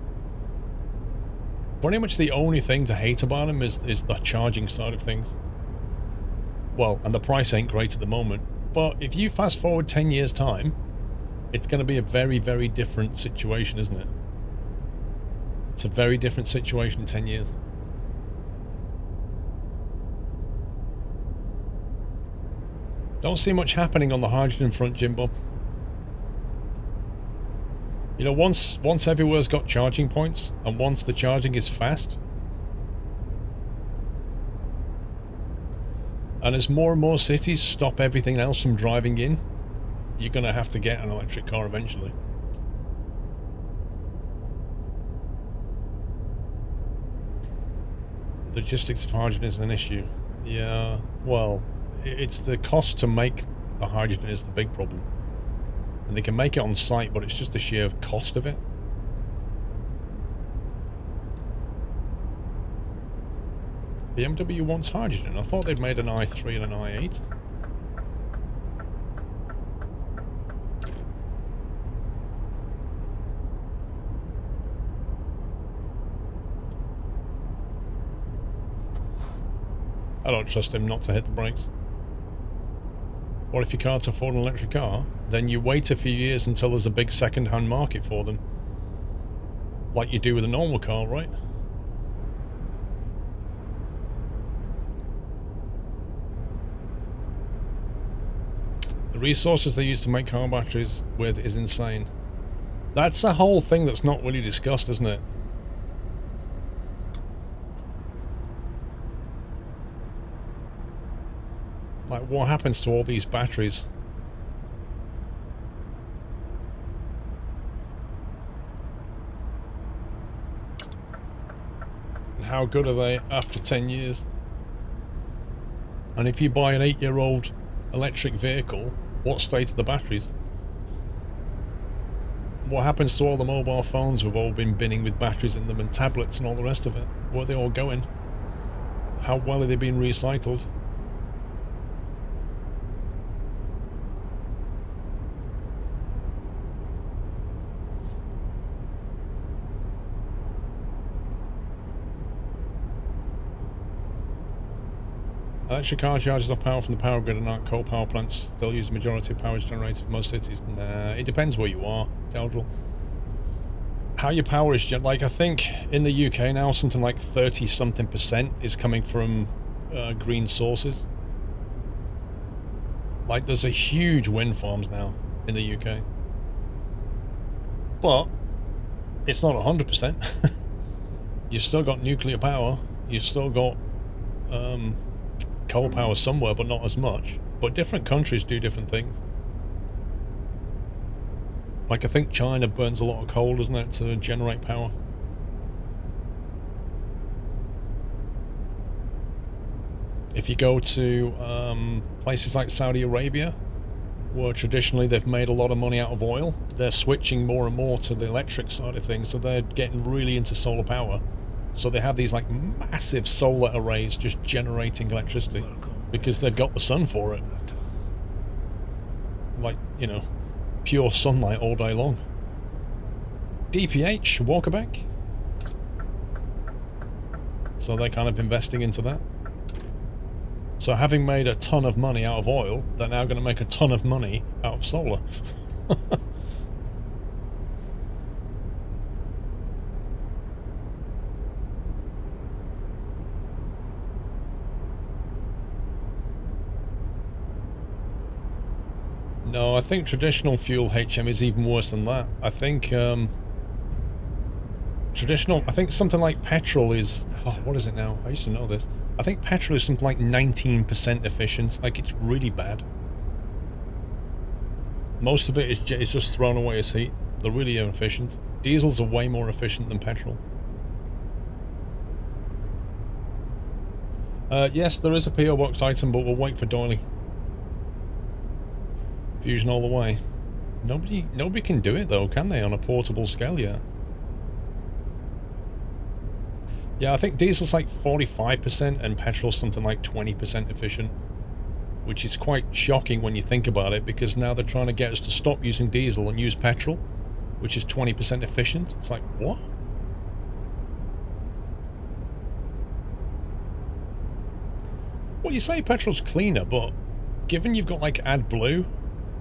Pretty much the only thing to hate about them is the charging side of things. Well, and the price ain't great at the moment. But if you fast forward 10 years' time, it's going to be a very, very different situation, isn't it? It's a very different situation in 10 years. Don't see much happening on the hydrogen front, Jim Bob. You know, once everywhere's got charging points, and once the charging is fast, and as more and more cities stop everything else from driving in, you're going to have to get an electric car eventually. Logistics of hydrogen is an issue. Yeah, well, it's the cost to make the hydrogen is the big problem. And they can make it on site, but it's just the sheer cost of it. BMW wants hydrogen. I thought they'd made an i3 and an i8. I don't trust him not to hit the brakes. Or if you can't afford an electric car, then you wait a few years until there's a big second-hand market for them. Like you do with a normal car, right? The resources they use to make car batteries with is insane. That's a whole thing that's not really discussed, isn't it? Like, what happens to all these batteries? And how good are they after 10 years? And if you buy an 8-year-old electric vehicle, what state are the batteries? What happens to all the mobile phones we've all been binning with batteries in them, and tablets and all the rest of it? Where are they all going? How well are they being recycled? Electric car charges off power from the power grid, and not coal power plants still use the majority of power generated for most cities. Nah, it depends where you are, Daldril. How your power is like, I think in the UK now something like 30-something% is coming from green sources. Like, there's a huge wind farms now in the UK, but it's not 100%. You've still got nuclear power. You've still got coal power somewhere, but not as much. But different countries do different things. Like, I think China burns a lot of coal, doesn't it, to generate power? If you go to places like Saudi Arabia, where traditionally they've made a lot of money out of oil, they're switching more and more to the electric side of things, so they're getting really into solar power. So they have these like massive solar arrays just generating electricity because they've got the sun for it. Like, you know, pure sunlight all day long. DPH, Walkerback. So they're kind of investing into that. So having made a ton of money out of oil, they're now going to make a ton of money out of solar. No, I think traditional fuel HM is even worse than that. I think I think something like petrol is, oh, what is it now? I used to know this. I think petrol is something like 19% efficient. Like, it's really bad. Most of it is just thrown away as heat. They're really inefficient. Diesels are way more efficient than petrol. Yes, there is a PO box item, but we'll wait for Doily. Fusion all the way. Nobody can do it though, can they, on a portable scale yet? Yeah, I think diesel's like 45% and petrol's something like 20% efficient. Which is quite shocking when you think about it, because now they're trying to get us to stop using diesel and use petrol, which is 20% efficient. It's like, what? Well, you say petrol's cleaner, but given you've got like AdBlue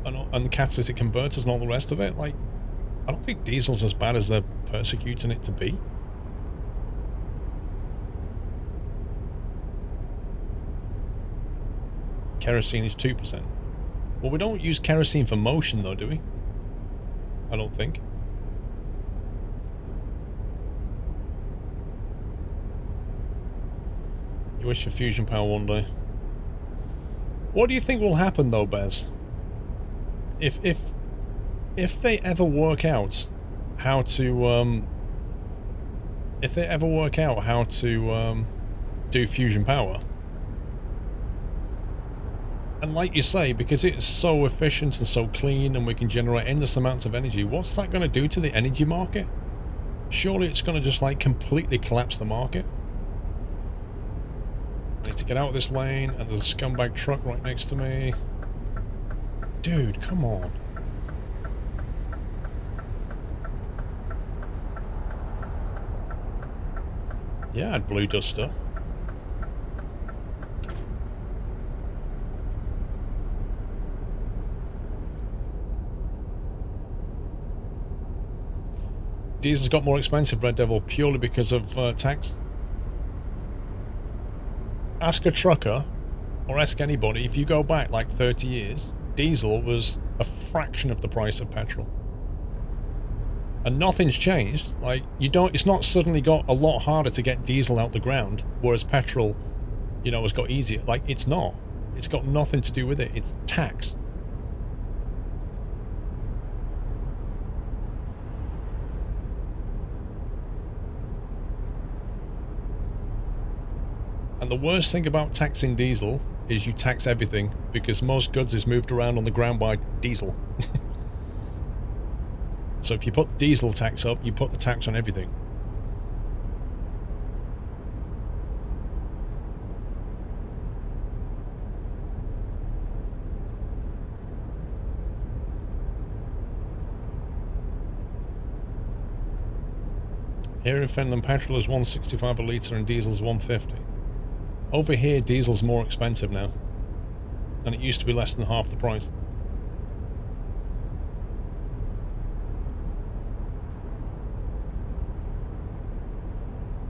and catalytic converters and all the rest of it, like, I don't think diesel's as bad as they're persecuting it to be. Kerosene is 2%. Well, we don't use kerosene for motion though, do we? I don't think. You wish for fusion power one day. What do you think will happen though, Bez? If they ever work out how to do fusion power, and like you say, because it's so efficient and so clean and we can generate endless amounts of energy, what's that going to do to the energy market? Surely it's going to just like completely collapse the market. I need to get out of this lane, and there's a scumbag truck right next to me. Dude, come on. Yeah, AdBlue does stuff. Diesel's got more expensive, Red Devil, purely because of tax. Ask a trucker, or ask anybody, if you go back like 30 years, diesel was a fraction of the price of petrol. And nothing's changed. Like, it's not suddenly got a lot harder to get diesel out the ground, whereas petrol, you know, has got easier. Like, it's not. It's got nothing to do with it. It's tax. And the worst thing about taxing diesel is you tax everything, because most goods is moved around on the ground by diesel. So if you put diesel tax up, you put the tax on everything. Here in Finland, petrol is 165 a litre and diesel's 150. Over here, diesel's more expensive now, and it used to be less than half the price.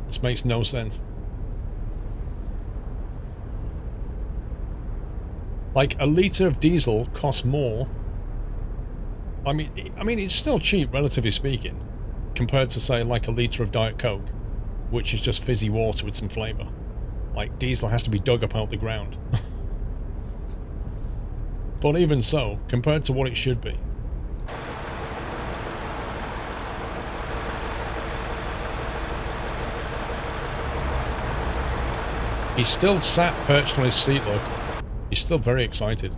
This makes no sense. Like, a litre of diesel costs more. I mean, it's still cheap, relatively speaking, compared to, say, like a litre of Diet Coke, which is just fizzy water with some flavour. Like, diesel has to be dug up out the ground. But even so, compared to what it should be. He's still sat perched on his seat, look. He's still very excited.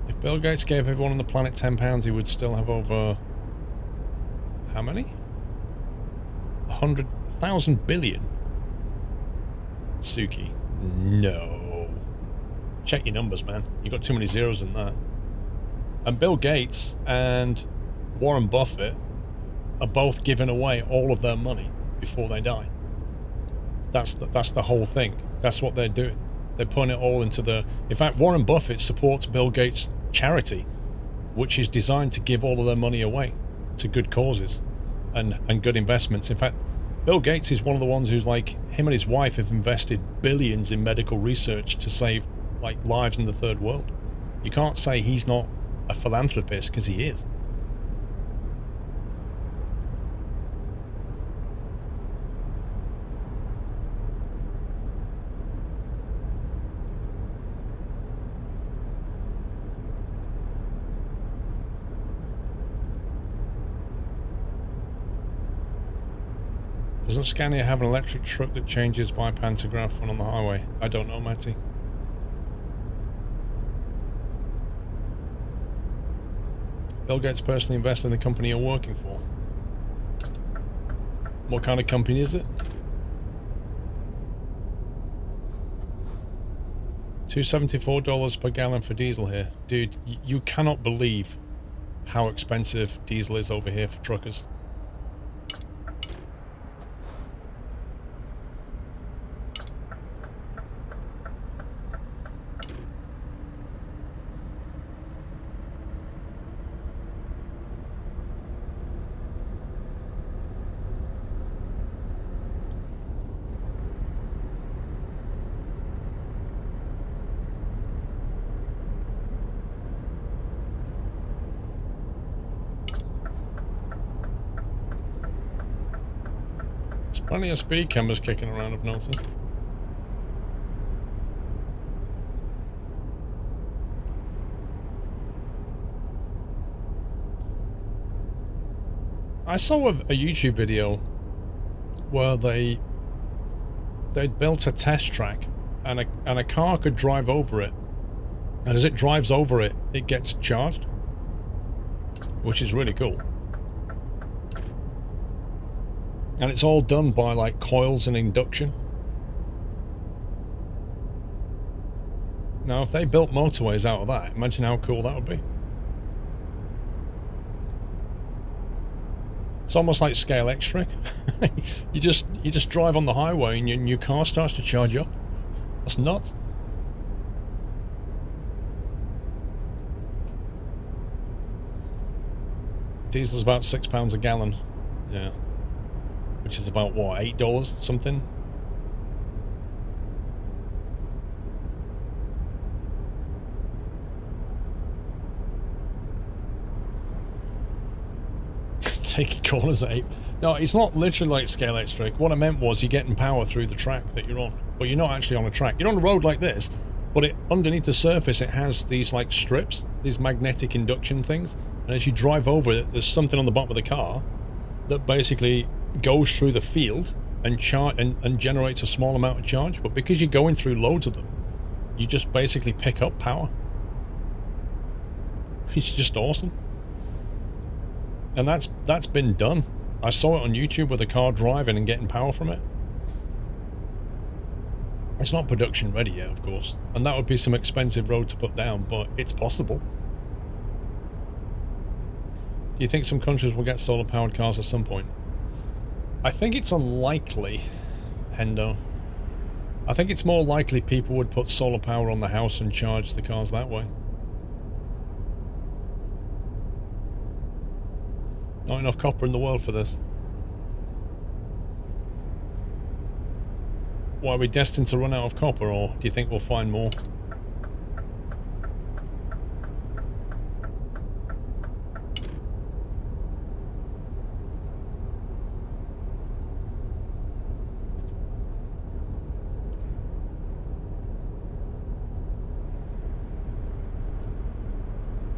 If Bill Gates gave everyone on the planet £10, he would still have over... how many? 100,000 billion? Suki. No. Check your numbers, man. You got too many zeros in that. And Bill Gates and Warren Buffett are both giving away all of their money before they die. That's the whole thing. That's what they're doing. They're putting it all into the... In fact, Warren Buffett supports Bill Gates' charity, which is designed to give all of their money away to good causes and good investments. In fact, Bill Gates is one of the ones who's like, him and his wife have invested billions in medical research to save like lives in the third world. You can't say he's not a philanthropist, because he is. Doesn't Scania have an electric truck that changes by pantograph when on the highway? I don't know, Matty. Bill Gates personally invested in the company you're working for. What kind of company is it? $274 per gallon for diesel here. Dude, you cannot believe how expensive diesel is over here for truckers. Plenty of speed cameras kicking around, I've noticed. I saw a YouTube video where they'd built a test track and a car could drive over it, and as it drives over it, it gets charged, which is really cool. And it's all done by like coils and induction. Now if they built motorways out of that, imagine how cool that would be. It's almost like scale X trick. you just drive on the highway and your car starts to charge up. That's nuts. Diesel's about £6 a gallon. Yeah. Which is about, what, $8 something? Taking corners at 8. No, it's not literally like scale X trick. What I meant was you're getting power through the track that you're on. But you're not actually on a track. You're on a road like this, but underneath the surface it has these like strips, these magnetic induction things. And as you drive over it, there's something on the bottom of the car that basically goes through the field and generates a small amount of charge, but because you're going through loads of them, you just basically pick up power. It's just awesome. And that's been done. I saw it on YouTube with a car driving and getting power from it. It's not production ready yet, of course, and that would be some expensive road to put down, but it's possible. Do you think some countries will get solar powered cars at some point? I think it's unlikely, Hendo. I think it's more likely people would put solar power on the house and charge the cars that way. Not enough copper in the world for this. Why, are we destined to run out of copper, or do you think we'll find more?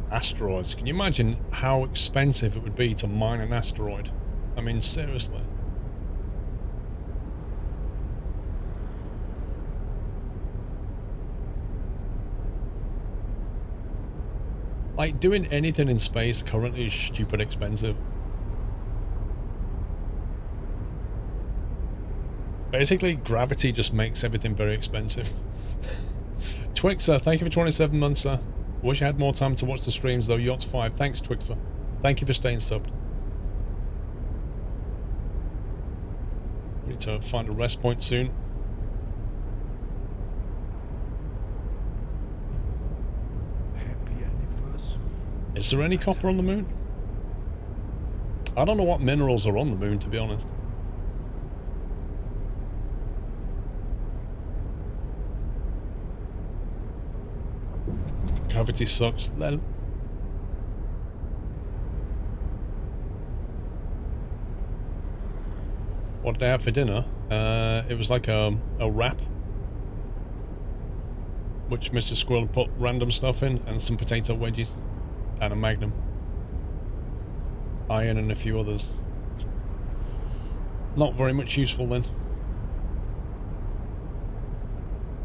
Asteroids. Can you imagine how expensive it would be to mine an asteroid? I mean, seriously. Like, doing anything in space currently is stupid expensive. Basically, gravity just makes everything very expensive. Twixer, thank you for 27 months, sir. Wish I had more time to watch the streams, though. Yacht's 5. Thanks, Twixer. Thank you for staying subbed. We need to find a rest point soon. Happy anniversary. Is there any copper on the moon? I don't know what minerals are on the moon, to be honest. gravity sucks. What did I have for dinner? It was like a wrap, which Mr. Squirrel put random stuff in, and some potato wedges, and a Magnum. Iron and a few others. Not very much useful then.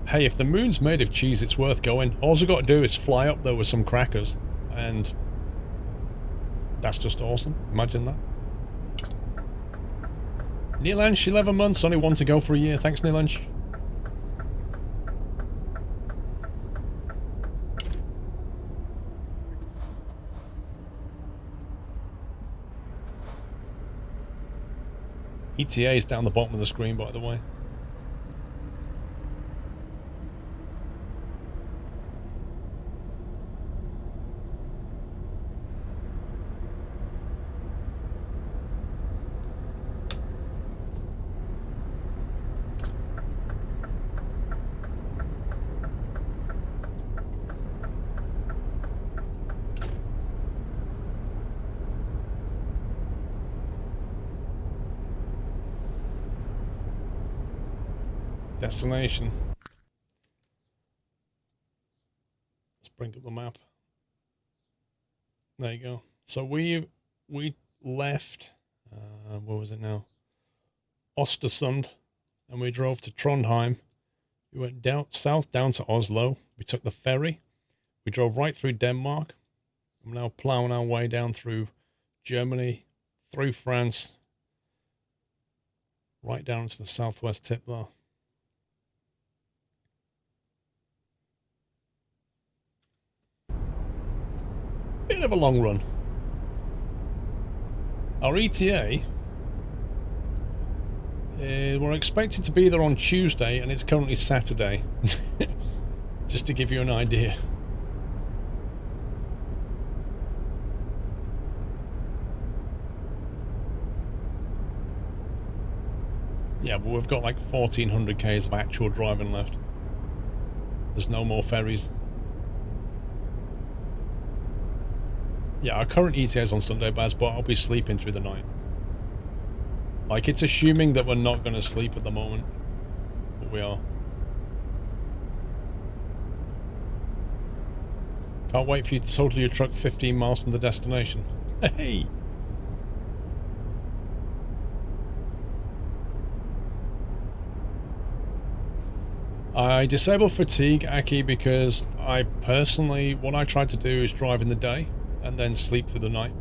Hey, if the moon's made of cheese, it's worth going. All you got to do is fly up there with some crackers, and that's just awesome. Imagine that. Neelansh, 11 months, only one to go for a year. Thanks, Neelansh. ETA is down the bottom of the screen, by the way. Destination. Let's bring up the map. There you go. So we left, where was it now? Ostersund, and we drove to Trondheim. We went down south down to Oslo. We took the ferry. We drove right through Denmark. I'm now plowing our way down through Germany, through France, right down to the southwest tip there. Bit of a long run. Our ETA, we're expected to be there on Tuesday, and it's currently Saturday. Just to give you an idea. Yeah, but we've got like 1,400 k's of actual driving left. There's no more ferries. Yeah, our current ETA is on Sunday, Baz, but I'll be sleeping through the night. Like, it's assuming that we're not going to sleep at the moment, but we are. Can't wait for you to total your truck 15 miles from the destination. Hey! I disable fatigue, Aki, because I personally, what I try to do is drive in the day and then sleep through the night,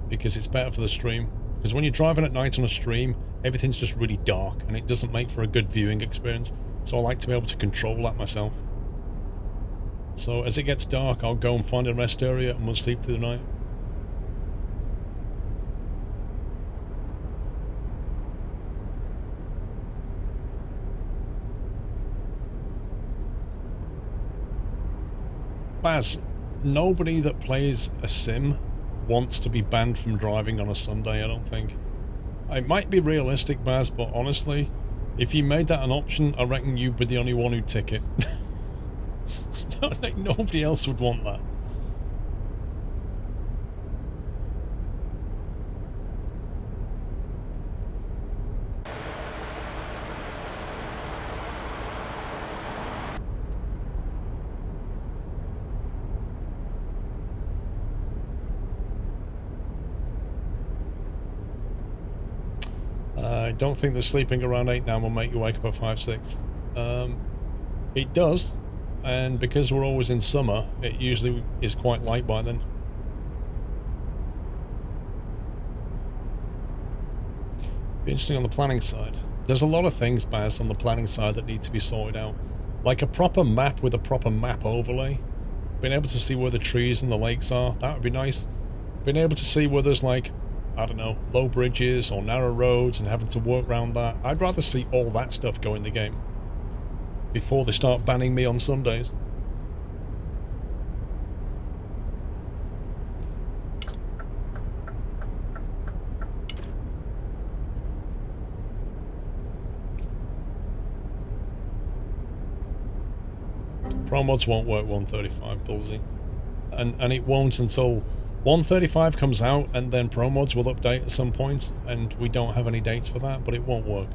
because it's better for the stream. Because when you're driving at night on a stream, everything's just really dark and it doesn't make for a good viewing experience. So I like to be able to control that myself. So as it gets dark, I'll go and find a rest area and we'll sleep through the night. Baz, nobody that plays a sim wants to be banned from driving on a Sunday, I don't think. It might be realistic, Baz, but honestly, if you made that an option, I reckon you'd be the only one who'd tick it. Nobody else would want that. I don't think that sleeping around 8 now will make you wake up at 5, 6. It does, and because we're always in summer, it usually is quite light by then. Be interesting on the planning side. There's a lot of things, Baz, on the planning side that need to be sorted out. Like a proper map with a proper map overlay. Being able to see where the trees and the lakes are, that would be nice. Being able to see where there's, like, I don't know, low bridges or narrow roads and having to work around that. I'd rather see all that stuff go in the game before they start banning me on Sundays. Pro mods won't work 135, Bullseye. And it won't until 135 comes out, and then Pro mods will update at some point, and we don't have any dates for that, but it won't work.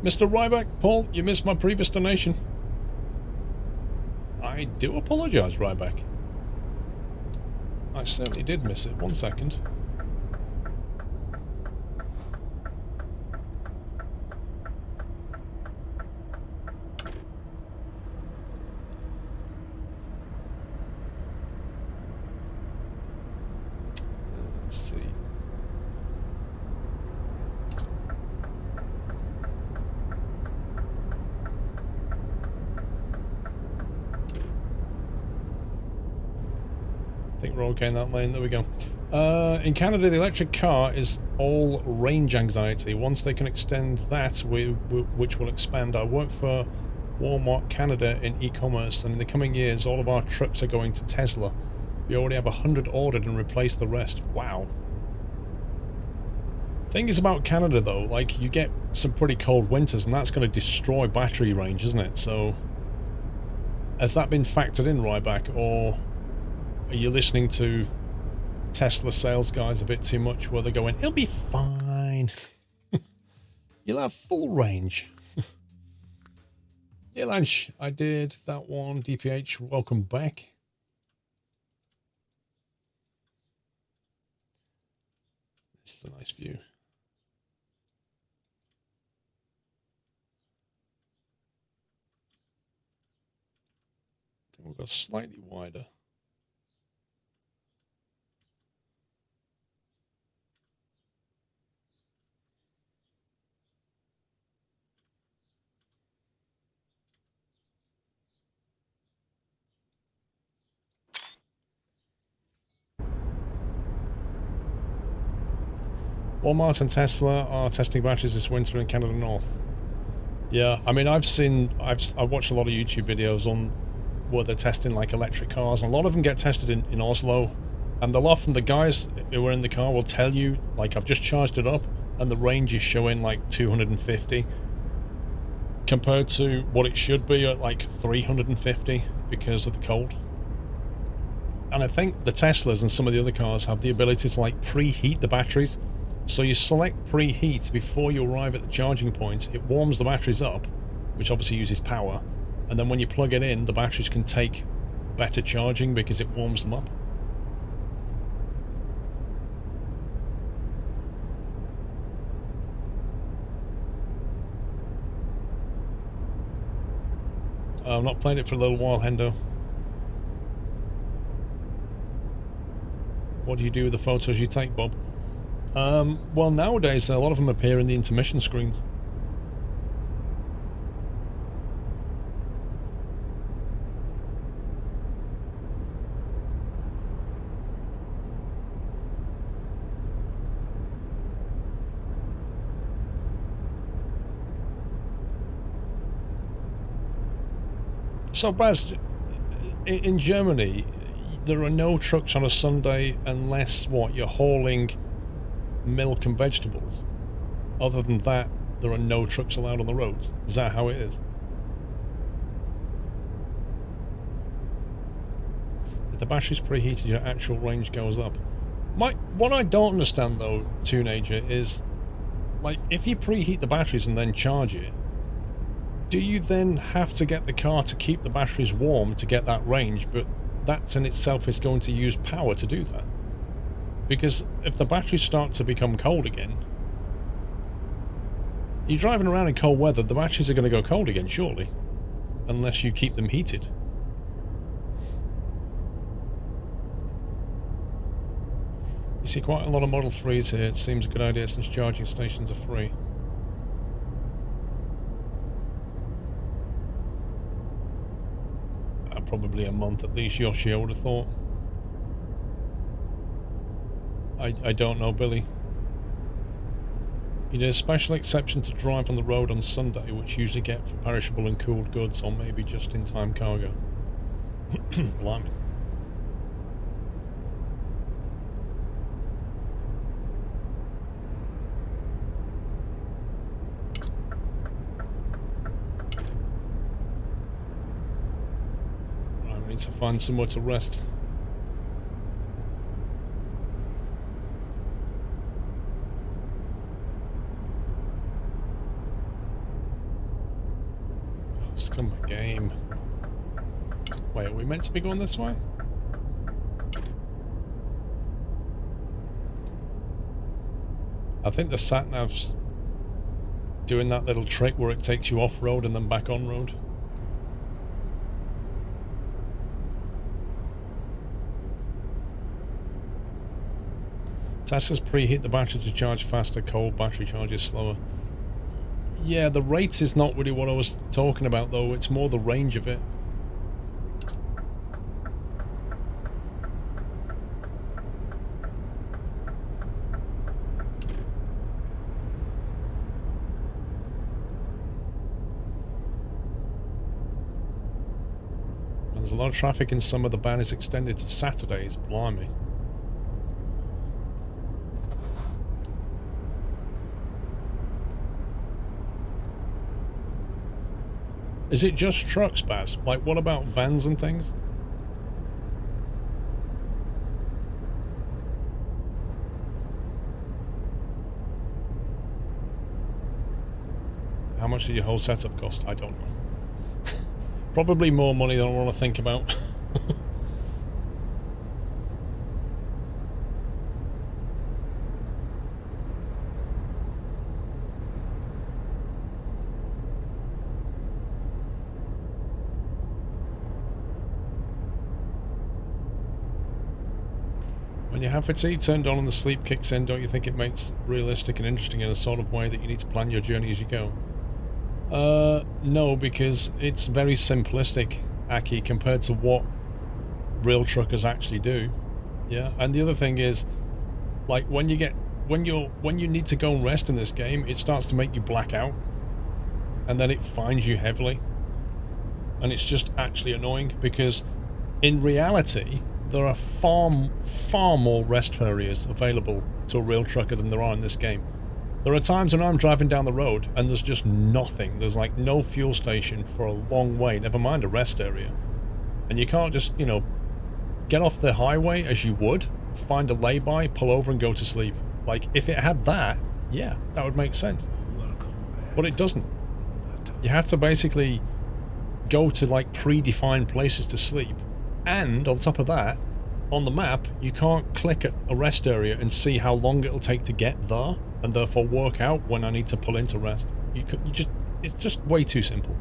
Mr. Ryback, Paul, you missed my previous donation. I do apologise, Ryback. I certainly did miss it. 1 second. Let's see. I think we're okay in that lane. There we go. In Canada, the electric car is all range anxiety. Once they can extend that, which will expand. I work for Walmart Canada in e-commerce, and in the coming years, all of our trucks are going to Tesla. We already have 100 ordered and replaced the rest. Wow. Thing is about Canada, though, like, you get some pretty cold winters, and that's going to destroy battery range, isn't it? So, has that been factored in, Ryback, or are you listening to Tesla sales guys a bit too much, where they're going, it'll be fine. You'll have full range. Yeah, Lanch, I did that one. DPH, welcome back. This is a nice view. I think we'll go slightly wider. Walmart and Tesla are testing batteries this winter in Canada North. Yeah, I mean, I've watched a lot of YouTube videos on where they're testing like electric cars, and a lot of them get tested in Oslo, and they'll often, the guys who are in the car will tell you, like, I've just charged it up and the range is showing like 250 compared to what it should be at like 350 because of the cold. And I think the Teslas and some of the other cars have the ability to like preheat the batteries. So you select preheat before you arrive at the charging point. It warms the batteries up, which obviously uses power. And then when you plug it in, the batteries can take better charging because it warms them up. I've not played it for a little while, Hendo. What do you do with the photos you take, Bob? Well, nowadays, a lot of them appear in the intermission screens. So, Baz, in Germany, there are no trucks on a Sunday unless, what, you're hauling milk and vegetables. Other than that, there are no trucks allowed on the roads. Is that how it is? If the battery's preheated, your actual range goes up. What I don't understand, though, Teenager, is, like, if you preheat the batteries and then charge it, do you then have to get the car to keep the batteries warm to get that range? But that in itself is going to use power to do that. Because if the batteries start to become cold again, you're driving around in cold weather, the batteries are going to go cold again, surely. Unless you keep them heated. You see quite a lot of Model 3s here. It seems a good idea since charging stations are free. Probably a month at least, Yoshi, I would have thought. I don't know, Billy. You did a special exception to drive on the road on Sunday, which you usually get for perishable and cooled goods, or maybe just-in-time cargo. Blimey. need to find somewhere to rest. It's come my game. Wait, are we meant to be going this way? I think the sat-nav's doing that little trick where it takes you off-road and then back on-road. Tesla's preheat the battery to charge faster, cold battery charges slower. Yeah, the rates is not really what I was talking about though, it's more the range of it. There's a lot of traffic in summer, the ban is extended to Saturdays, blimey. Is it just trucks, Baz? Like, what about vans and things? How much did your whole setup cost? I don't know. Probably more money than I want to think about. When you have fatigue turned on and the sleep kicks in, don't you think it makes realistic and interesting in a sort of way that you need to plan your journey as you go? No, because it's very simplistic, Aki, compared to what real truckers actually do. Yeah, and the other thing is, like, when you need to go and rest in this game, it starts to make you black out, and then it fines you heavily, and it's just actually annoying because in reality there are far more rest areas available to a real trucker than there are in this game. There are times when I'm driving down the road and there's just nothing. There's like no fuel station for a long way, never mind a rest area. And you can't just, you know, get off the highway as you would, find a lay-by, pull over and go to sleep. Like, if it had that, yeah, that would make sense. But it doesn't. You have to basically go to like predefined places to sleep. And on top of that, on the map, you can't click at a rest area and see how long it'll take to get there, and therefore work out when I need to pull in to rest. It's just way too simple.